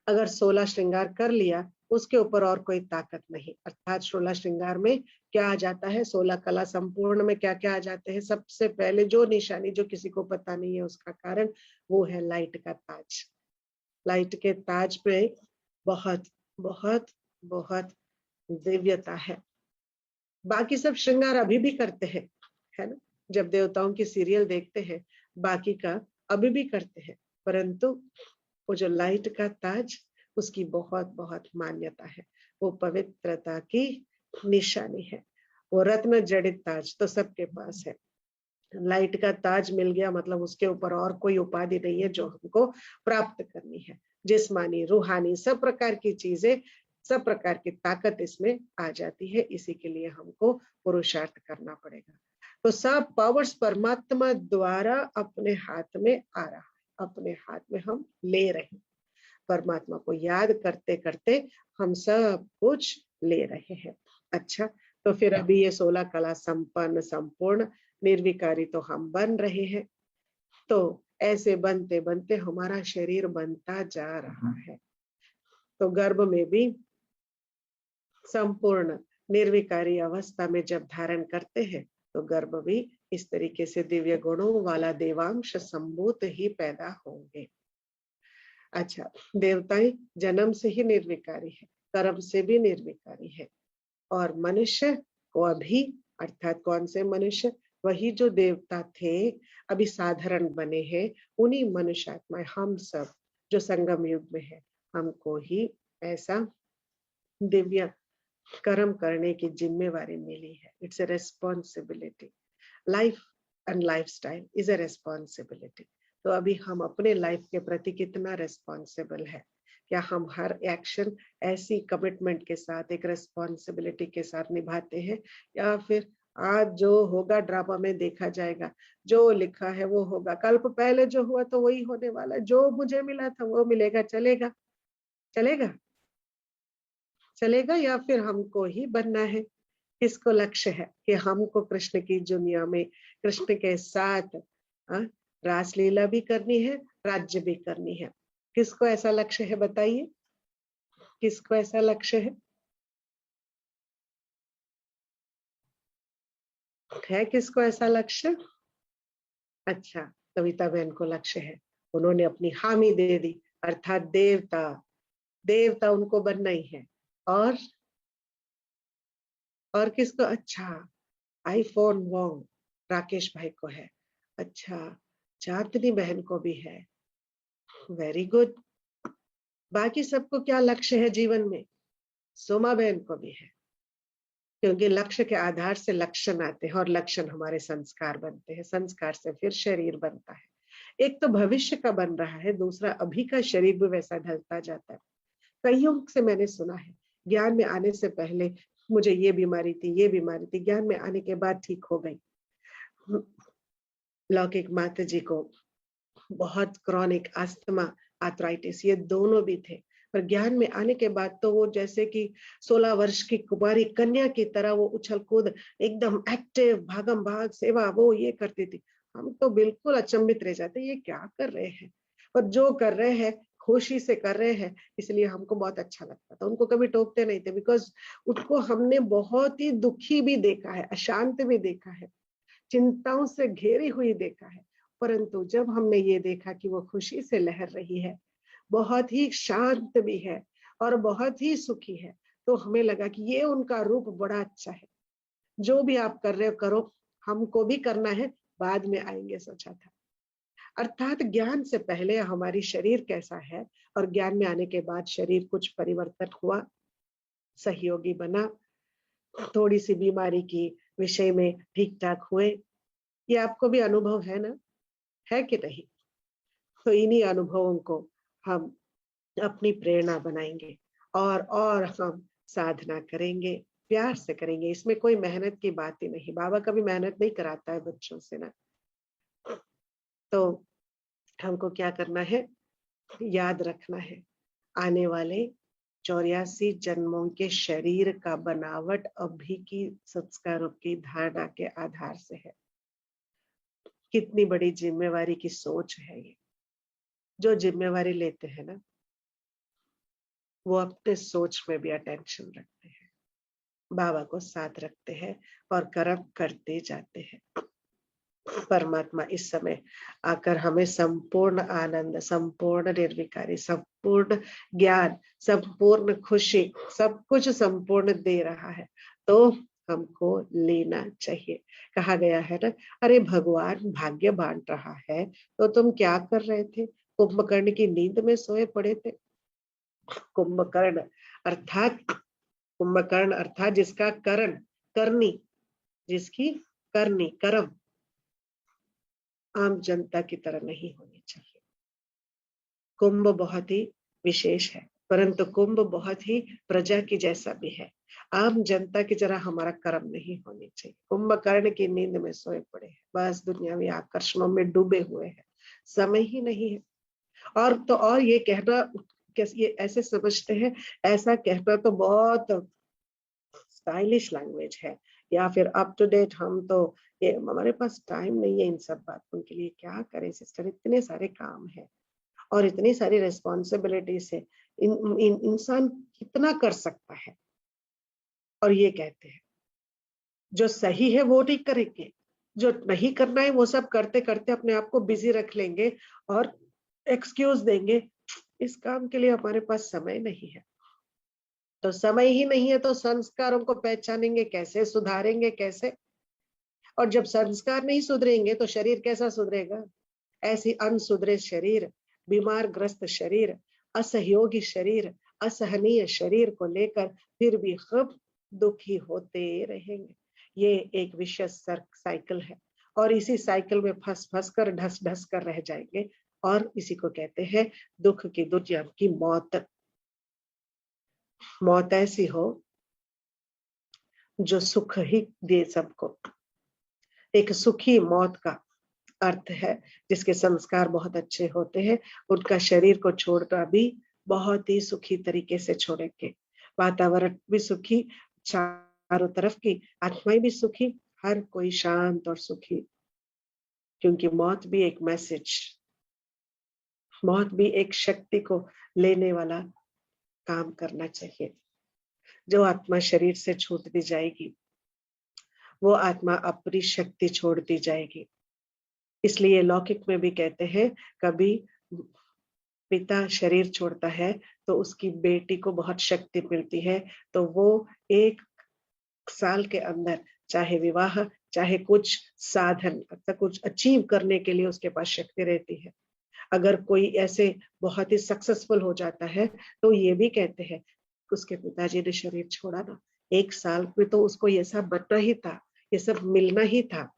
अगर 16 श्रृंगार कर लिया, उसके ऊपर और कोई ताकत नहीं। अर्थात 16 श्रृंगार में क्या आ जाता है, 16 कला संपूर्ण में क्या क्या आ जाते हैं। सबसे पहले जो निशानी, जो किसी को पता नहीं है उसका कारण, वो है लाइट का ताज। लाइट के ताज पे बहुत बहुत बहुत दिव्यता है। बाकी सब श्रृंगार अभी भी करते हैं, है ना। जब देवताओं की सीरियल देखते हैं, बाकी का अभी भी करते हैं, परंतु वो जो लाइट का ताज, उसकी बहुत बहुत मान्यता है। वो पवित्रता की निशानी है। वो रत्न जड़ित ताज तो सबके पास है। लाइट का ताज मिल गया मतलब उसके ऊपर और कोई उपाधि नहीं है जो हमको प्राप्त करनी है। जिस्मानी, रूहानी, सब प्रकार की चीजें, सब प्रकार की ताकत इसमें आ जाती है। इसी के लिए हमको पुरुषार्थ करना पड़ेगा। तो सब पावर्स परमात्मा द्वारा अपने हाथ में आ रहा है, अपने हाथ में हम ले रहे हैं। परमात्मा को याद करते करते हम सब कुछ ले रहे हैं। अच्छा, तो फिर अभी ये 16 कला संपन्न संपूर्ण निर्विकारी तो हम बन रहे हैं। तो ऐसे बनते बनते हमारा शरीर बनता जा रहा है। तो गर्भ में भी संपूर्ण निर्विकारी अवस्था में जब धारण करते हैं, तो गर्भ भी इस तरीके से दिव्य गुणों वाला देवांश संभूत ही पैदा होंगे। अच्छा, देवताएं जन्म से ही निर्विकारी है, कर्म से भी निर्विकारी है। और मनुष्य को अभी, अर्थात कौन से मनुष्य, वही जो देवता थे अभी साधारण बने हैं, उन्हीं मनुष्यात्माएं हम सब जो संगम युग में है, हमको ही ऐसा दिव्य कर्म करने की जिम्मेवारी मिली है। It's a responsibility. Life and lifestyle is a responsibility. तो अभी हम अपने लाइफ के प्रति कितना रेस्पॉन्सिबल है? क्या हम हर एक्शन ऐसी कमिटमेंट के साथ, एक रेस्पॉन्सिबिलिटी के साथ निभाते हैं, या फिर आज जो होगा ड्रामा में देखा जाएगा, जो लिखा है वो होगा, कल पहले जो हुआ तो वही होने वाला, जो मुझे मिला था वो मिलेगा, चलेगा चलेगा चलेगा, या फिर हमको ही बनना है? किसको लक्ष्य है कि हमको कृष्ण की दुनिया में, कृष्ण के साथ रासलीला भी करनी है, राज्य भी करनी है। किसको ऐसा लक्ष्य है बताइए, किसको ऐसा लक्ष्य है किसको ऐसा लक्ष्य? अच्छा, कविता बहन को लक्ष्य है, उन्होंने अपनी हामी दे दी, अर्थात देवता, देवता उनको बनना ही है। और किसको? अच्छा, आईफोन वॉन्ग राकेश भाई को है। अच्छा, चांदनी बहन को भी है। Very good. बाकी सबको क्या लक्ष्य है जीवन में? सोमा बहन को भी है, क्योंकि लक्ष्य के आधार से लक्षण आते हैं और लक्षण हमारे संस्कार बनते हैं, संस्कार से फिर शरीर बनता है। एक तो भविष्य का बन रहा है, दूसरा अभी का शरीर भी वैसा ढलता जाता है। कईयों से मैंने सुना है, ज्ञान में आने से पहले मुझे ये बीमारी थी, ये बीमारी थी, ज्ञान में आने के बाद ठीक हो गई। लौकिक माता जी को बहुत क्रॉनिक अस्थमा, आर्थराइटिस, ये दोनों भी थे, पर ज्ञान में आने के बाद तो वो जैसे कि 16 वर्ष की कुमारी कन्या की तरह वो उछल कूद, एकदम एक्टिव, भागम भाग, सेवा वो ये करती थी। हम तो बिल्कुल अचंभित रह जाते, ये क्या कर रहे हैं, पर जो कर रहे हैं खुशी से कर रहे हैं, इसलिए हमको बहुत अच्छा लगता था। उनको कभी टोकते नहीं थे, बिकॉज उसको हमने बहुत ही दुखी भी देखा है, अशांत भी देखा है, चिंताओं से घेरी हुई देखा है। परंतु जब हमने ये देखा कि वो खुशी से लहर रही है, बहुत ही शांत भी है और बहुत ही सुखी है, तो हमें लगा कि ये उनका रूप बड़ा अच्छा है। जो भी आप कर रहे हो करो, हमको भी करना है, बाद में आएंगे, सोचा था। अर्थात ज्ञान से पहले हमारी शरीर कैसा है और ज्ञान में आने के बाद शरीर कुछ परिवर्तन हुआ, सहयोगी बना, थोड़ी सी बीमारी की विषय में ठीक ठाक हुए। ये आपको भी अनुभव है ना, है कि नहीं? तो इन्हीं अनुभवों को हम अपनी प्रेरणा बनाएंगे और हम साधना करेंगे, प्यार से करेंगे। इसमें कोई मेहनत की बात ही नहीं, बाबा कभी मेहनत नहीं कराता है बच्चों से ना। तो हमको क्या करना है, याद रखना है, आने वाले 84 जन्मों के शरीर का बनावट अभी की संस्कारों की धारणा के आधार से है। कितनी बड़ी जिम्मेवारी की सोच है ये। जो जिम्मेवारी लेते हैं ना, वो अपने सोच में भी अटेंशन रखते हैं, बाबा को साथ रखते हैं और कर्म करते जाते हैं। परमात्मा इस समय आकर हमें संपूर्ण आनंद, संपूर्ण निर्विकारी, संपूर्ण ज्ञान, संपूर्ण खुशी, सब कुछ संपूर्ण दे रहा है, तो हमको लेना चाहिए। कहा गया है ना, अरे भगवान भाग्य बांट रहा है तो तुम क्या कर रहे थे? कुंभकर्ण की नींद में सोए पड़े थे। कुंभकर्ण अर्थात जिसका करण, करनी, जिसकी करनी, कर्म आम जनता की तरह नहीं होनी चाहिए। कुंभ बहुत ही विशेष है, परंतु कुंभ बहुत ही प्रजा की जैसा भी है। आम जनता की तरह हमारा कर्म नहीं होनी चाहिए। कुंभकर्ण की नींद में सोए पड़े हैं, बस दुनियावी आकर्षणों में डूबे हुए हैं, समय ही नहीं है। और ये कहना, ये ऐसे समझते हैं, ऐसा कहना तो बहुत स्टाइलिश लैंग्वेज है या फिर अप टू डेट। हम तो ये, हमारे पास टाइम नहीं है इन सब बातों के लिए। क्या करें सिस्टर, इतने सारे काम है और इतनी सारी रिस्पॉन्सिबिलिटीज है, इंसान कितना कर सकता है। और ये कहते हैं जो सही है वो ठीक करेंगे, जो नहीं करना है वो सब करते करते अपने आप को बिजी रख लेंगे और एक्सक्यूज देंगे, इस काम के लिए हमारे पास समय नहीं है। तो समय ही नहीं है तो संस्कारों को पहचानेंगे कैसे, सुधारेंगे कैसे? और जब संस्कार नहीं सुधरेंगे तो शरीर कैसा सुधरेगा? ऐसी अनसुधरे शरीर, बीमार ग्रस्त शरीर, असहयोगी शरीर, असहनीय शरीर को लेकर फिर भी खूब दुखी होते रहेंगे। ये एक विशेष साइकिल है और इसी साइकिल में फंस फंस कर, ढस ढस कर रह जाएंगे और इसी को कहते हैं दुख की दुनिया की मौत। मौत ऐसी हो जो सुख ही दे सबको। एक सुखी मौत का अर्थ है जिसके संस्कार बहुत अच्छे होते हैं, उनका शरीर को छोड़कर भी बहुत ही सुखी तरीके से छोड़ेंगे। वातावरण भी सुखी, चारों तरफ की आत्माएं भी सुखी, हर कोई शांत और सुखी क्योंकि मौत भी एक मैसेज, मौत भी एक शक्ति को लेने वाला काम करना चाहिए। जो आत्मा शरीर से छूटती जाएगी वो आत्मा अपनी शक्ति छोड़ती जाएगी। इसलिए लौकिक में भी कहते हैं कभी पिता शरीर छोड़ता है तो उसकी बेटी को बहुत शक्ति मिलती है, तो वो 1 साल के अंदर चाहे विवाह चाहे कुछ साधन अर्थात कुछ अचीव करने के लिए उसके पास शक्ति रहती है। अगर कोई ऐसे बहुत ही सक्सेसफुल हो जाता है तो ये भी कहते हैं उसके पिताजी ने शरीर छोड़ा ना, 1 साल में तो उसको ये सब बनना ही था, ये सब मिलना ही था।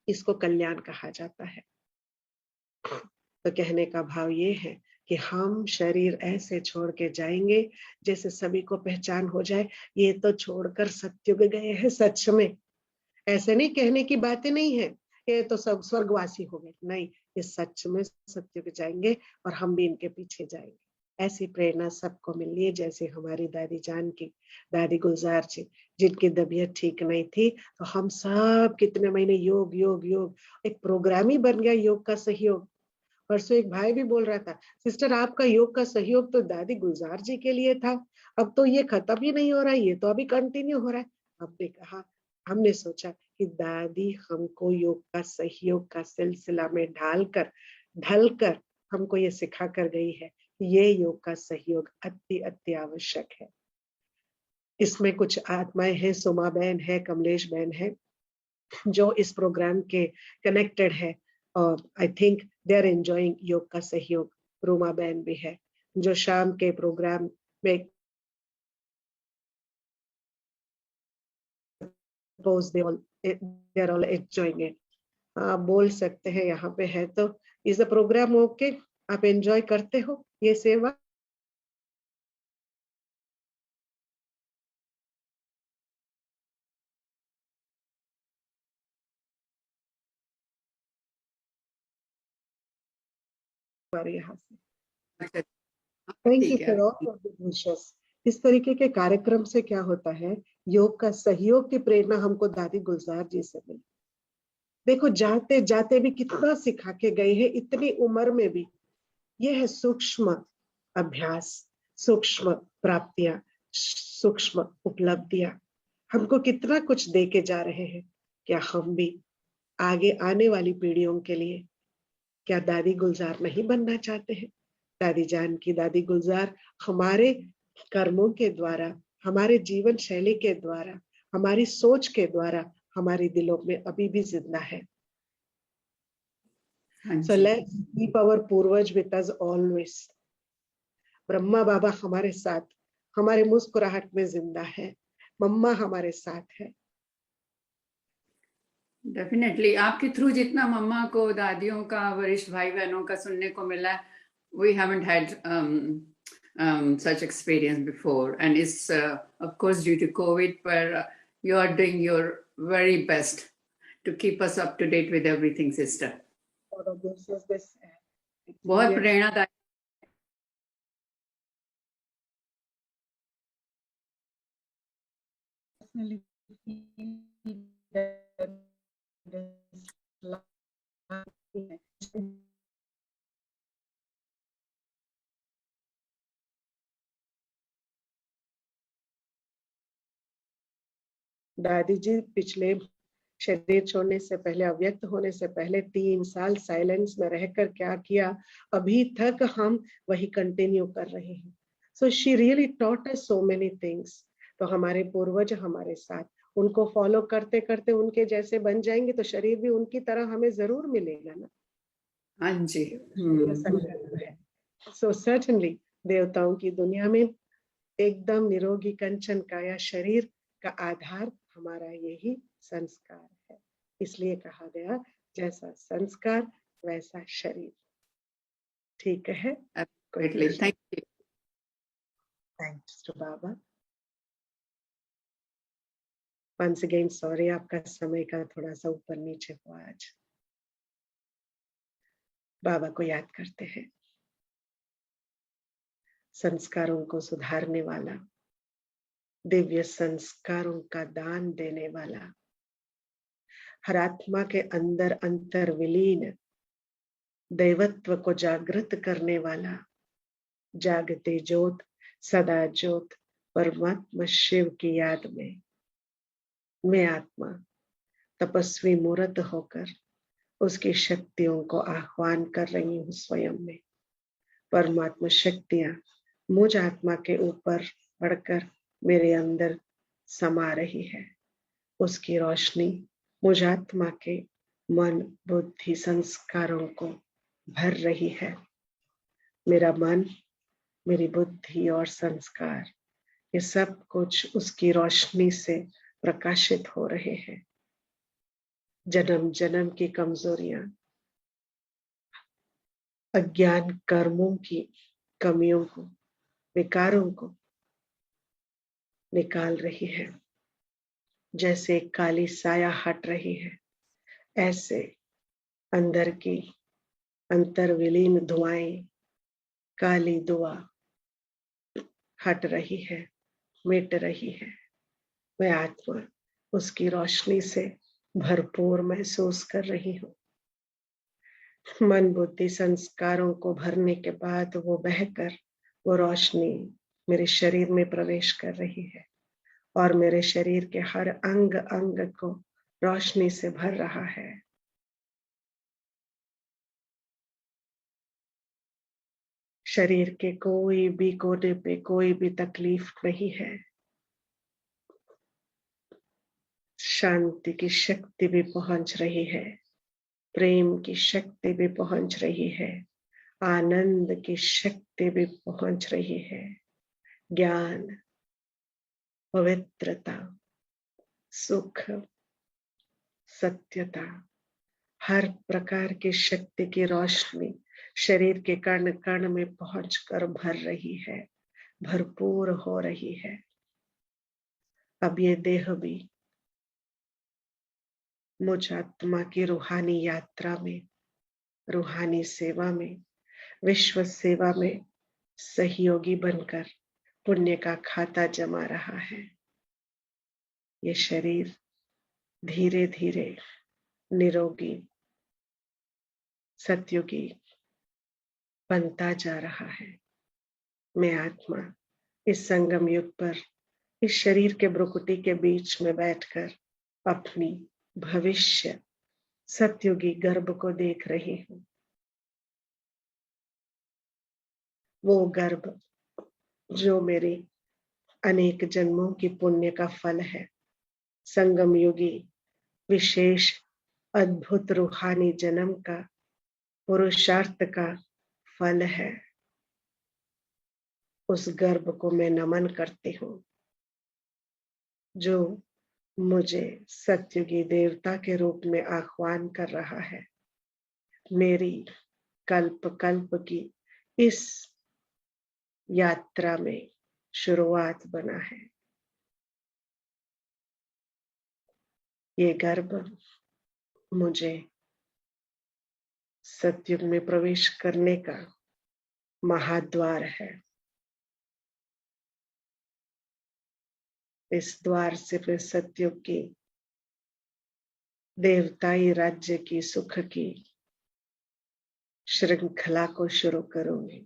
इसको कल्याण कहा जाता है। तो कहने का भाव ये है कि हम शरीर ऐसे छोड़ के जाएंगे जैसे सभी को पहचान हो जाए ये तो छोड़कर सत्युग गए हैं। सच में ऐसे नहीं कहने की बातें नहीं है ये तो सब स्वर्गवासी हो गए, नहीं, ये सच में सत्युग जाएंगे और हम भी इनके पीछे जाएंगे। ऐसी प्रेरणा सबको मिली है। जैसे हमारी दादी जान की, दादी गुलजार जी जिनकी तबीयत ठीक नहीं थी, तो हम सब कितने महीने योग योग योग, एक प्रोग्राम ही बन गया योग का सहयोग। परसों एक भाई भी बोल रहा था, सिस्टर आपका योग का सहयोग तो दादी गुलजार जी के लिए था, अब तो ये खत्म ही नहीं हो रहा है, ये तो अभी कंटिन्यू हो रहा है। हमने कहा, हमने सोचा कि दादी हमको योग का सहयोग का सिलसिला में ढलकर हमको ये सिखा कर गई है, ये योग का सहयोग अति अति आवश्यक है। इसमें कुछ आत्माएं हैं, सोमा बहन है, कमलेश बहन है, जो इस प्रोग्राम के कनेक्टेड है और I think they are enjoying योग का सहयोग। रूमा बहन भी है जो शाम के प्रोग्राम में they are all enjoying it। आप बोल सकते हैं यहाँ पे है तो इस प्रोग्राम ओके, आप एंजॉय करते हो ये सेवा। यहाँ से thank you for all of the wishes. इस तरीके के कार्यक्रम से क्या होता है, योग का सहयोग की प्रेरणा हमको दादी गुलजार जी से मिली। देखो जाते जाते भी कितना सिखा के गए हैं, इतनी उम्र में भी। यह है सूक्ष्म अभ्यास, सूक्ष्म प्राप्तियां, सूक्ष्म उपलब्धियां हमको कितना कुछ दे के जा रहे हैं। क्या हम भी आगे आने वाली पीढ़ियों के लिए क्या दादी गुलजार नहीं बनना चाहते हैं? दादी जान की दादी गुलजार हमारे कर्मों के द्वारा, हमारे जीवन शैली के द्वारा, हमारी सोच के द्वारा हमारे दिलों में अभी भी जिंदा है। So let's keep our पूर्वज with us always। ब्रह्मा बाबा हमारे साथ, हमारे मुस्कुराहट में जिंदा है, मम्मा हमारे साथ है। डेफिनेटली आपके थ्रू जितना मम्मा को, दादियों का, वरिष्ठ भाई बहनों का सुनने को मिला, we haven't had such experience before, and it's of course due to COVID, but you are doing your very best to keep us up to date with everything, sister। बहुत प्रेरणादायक। दादी जी पिछले शरीर छोड़ने से पहले, अव्यक्त होने से पहले 3 साल साइलेंस में रहकर क्या किया, अभी तक हम वही कंटिन्यू कर रहे हैं। So she really taught us so many things. तो हमारे पूर्वज हमारे साथ, उनको फॉलो करते करते उनके जैसे बन जाएंगे तो शरीर भी उनकी तरह हमें जरूर मिलेगा ना। हाँ जी। सो सर्टेनली देवताओं की दुनिया में एकदम निरोगी कंचन काया शरीर का आधार हमारा यही संस्कार है। इसलिए कहा गया जैसा संस्कार वैसा शरीर। ठीक है, थैंक यू। थैंक्स टू बाबा। वंस अगेन सॉरी, आपका समय का थोड़ा सा ऊपर नीचे हुआ आज। बाबा को याद करते हैं, संस्कारों को सुधारने वाला, दिव्य संस्कारों का दान देने वाला, हर आत्मा के अंदर अंतर्विलीन दैवत्व को जागृत करने वाला जागते ज्योत सदा ज्योत परमात्मा शिव की याद में मैं आत्मा तपस्वी मूर्त होकर उसकी शक्तियों को आह्वान कर रही हूँ स्वयं में। परमात्मा शक्तियां मुझ आत्मा के ऊपर बढ़कर मेरे अंदर समा रही है। उसकी रोशनी मुझ आत्मा के मन बुद्धि संस्कारों को भर रही है। मेरा मन, मेरी बुद्धि और संस्कार ये सब कुछ उसकी रोशनी से प्रकाशित हो रहे हैं। जन्म जन्म की कमजोरियां, अज्ञान कर्मों की कमियों को, विकारों को निकाल रही है। जैसे काली साया हट रही है, ऐसे अंदर की अंतर्विलीन धुआएं, काली दुआ हट रही है, मिट रही है। मैं आत्मा उसकी रोशनी से भरपूर महसूस कर रही हूँ। मन बुद्धि संस्कारों को भरने के बाद वो बहकर वो रोशनी मेरे शरीर में प्रवेश कर रही है और मेरे शरीर के हर अंग अंग को रोशनी से भर रहा है। शरीर के कोई भी कोने पे कोई भी तकलीफ नहीं है। शांति की शक्ति भी पहुंच रही है, प्रेम की शक्ति भी पहुंच रही है, आनंद की शक्ति भी पहुंच रही है, ज्ञान, पवित्रता, सुख, सत्यता, हर प्रकार की शक्ति की रोशनी शरीर के कण कण में पहुंचकर भर रही है, भरपूर हो रही है। अब ये देह भी मुझ आत्मा की रूहानी यात्रा में, रूहानी सेवा में, विश्व सेवा में सहयोगी बनकर पुण्य का खाता जमा रहा है। ये शरीर धीरे धीरे निरोगी सतयुगी बनता जा रहा है। मैं आत्मा इस संगम युग पर इस शरीर के भ्रुकुटी के बीच में बैठकर अपनी भविष्य सतयुगी गर्भ को देख रही हूँ। वो गर्भ जो मेरी अनेक जन्मों की पुण्य का फल है, संगम युगी विशेष अद्भुत रूहानी जन्म का पुरुषार्थ का फल है। उस गर्भ को मैं नमन करती हूँ जो मुझे सतयुगी देवता के रूप में आह्वान कर रहा है। मेरी कल्प कल्प की इस यात्रा में शुरुआत बना है। ये गर्भ मुझे सतयुग में प्रवेश करने का महाद्वार है। इस द्वार से फिर सतयुग की देवताई राज्य की सुख की श्रृंखला को शुरू करूंगी।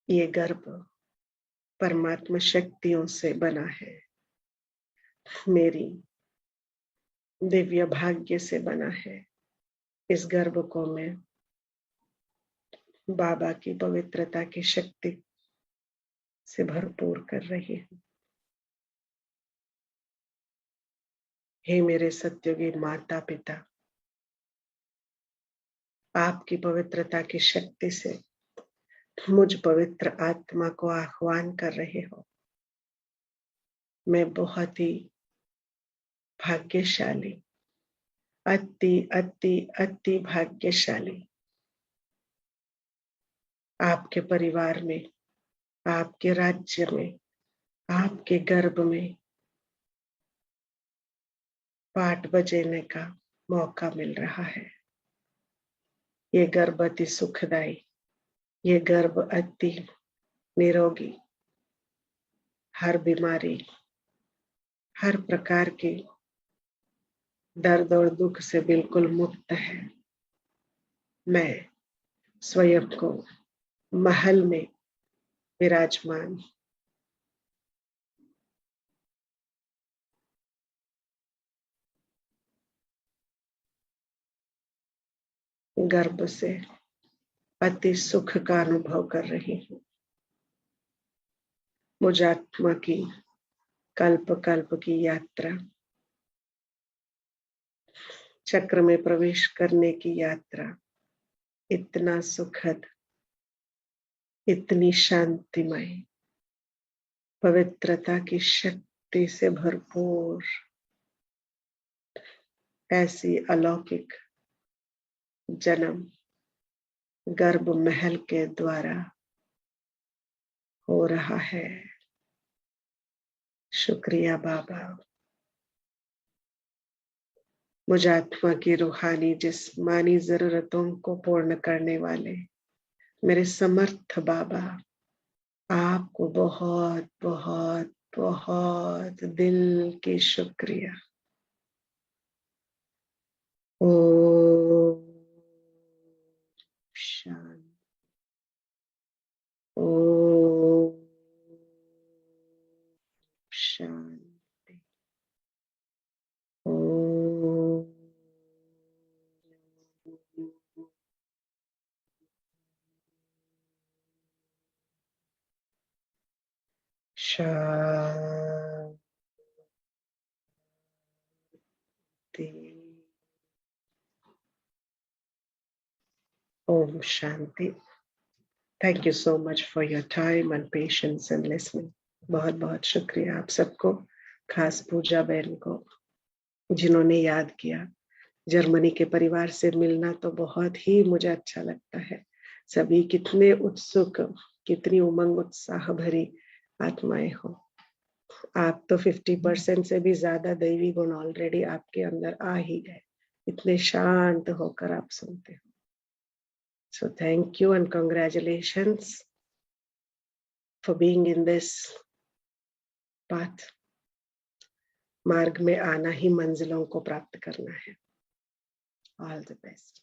ये गर्भ परमात्मा शक्तियों से बना है, मेरी दिव्य भाग्य से बना है। इस गर्भ को मैं बाबा की पवित्रता की शक्ति से भरपूर कर रही हूँ। हे मेरे सतयुगी माता पिता, आपकी पवित्रता की शक्ति से मुझ पवित्र आत्मा को आह्वान कर रहे हो। मैं बहुत ही भाग्यशाली, अति अति अति भाग्यशाली आपके परिवार में, आपके राज्य में, आपके गर्भ में पाठ बजाने का मौका मिल रहा है। ये गर्भ अति सुखदायी, ये गर्भ अति निरोगी, हर बीमारी, हर प्रकार की दर्द और दुख से बिल्कुल मुक्त है। मैं स्वयं को महल में विराजमान गर्भ से अति सुख का अनुभव कर रही हूँ। मुझ आत्मा की कल्प कल्प की यात्रा, चक्र में प्रवेश करने की यात्रा इतना सुखद, इतनी शांतिमय, पवित्रता की शक्ति से भरपूर, ऐसी अलौकिक जन्म गर्भ महल के द्वारा हो रहा है। शुक्रिया बाबा। मुझ आत्मा की रूहानी जिस्मानी जरूरतों को पूर्ण करने वाले मेरे समर्थ बाबा, आपको बहुत बहुत बहुत दिल की शुक्रिया। Om Shanti. Om Shanti. Om Shanti. Om Shanti. Thank you so much for your time and patience and listening. बहुत बहुत शुक्रिया आप सबको, खास पूजा बहन को जिन्होंने याद किया। जर्मनी के परिवार से मिलना तो बहुत ही मुझे अच्छा लगता है। सभी कितने उत्सुक, कितनी उमंग उत्साह भरी आत्माएं हो। आप तो 50% से भी ज्यादा दैवी गुण ऑलरेडी आपके अंदर आ ही गए। इतने शांत होकर आप सुनते हो। So thank you and congratulations for being in this path. मार्ग में आना ही मंजिलों को प्राप्त करना है। All the best.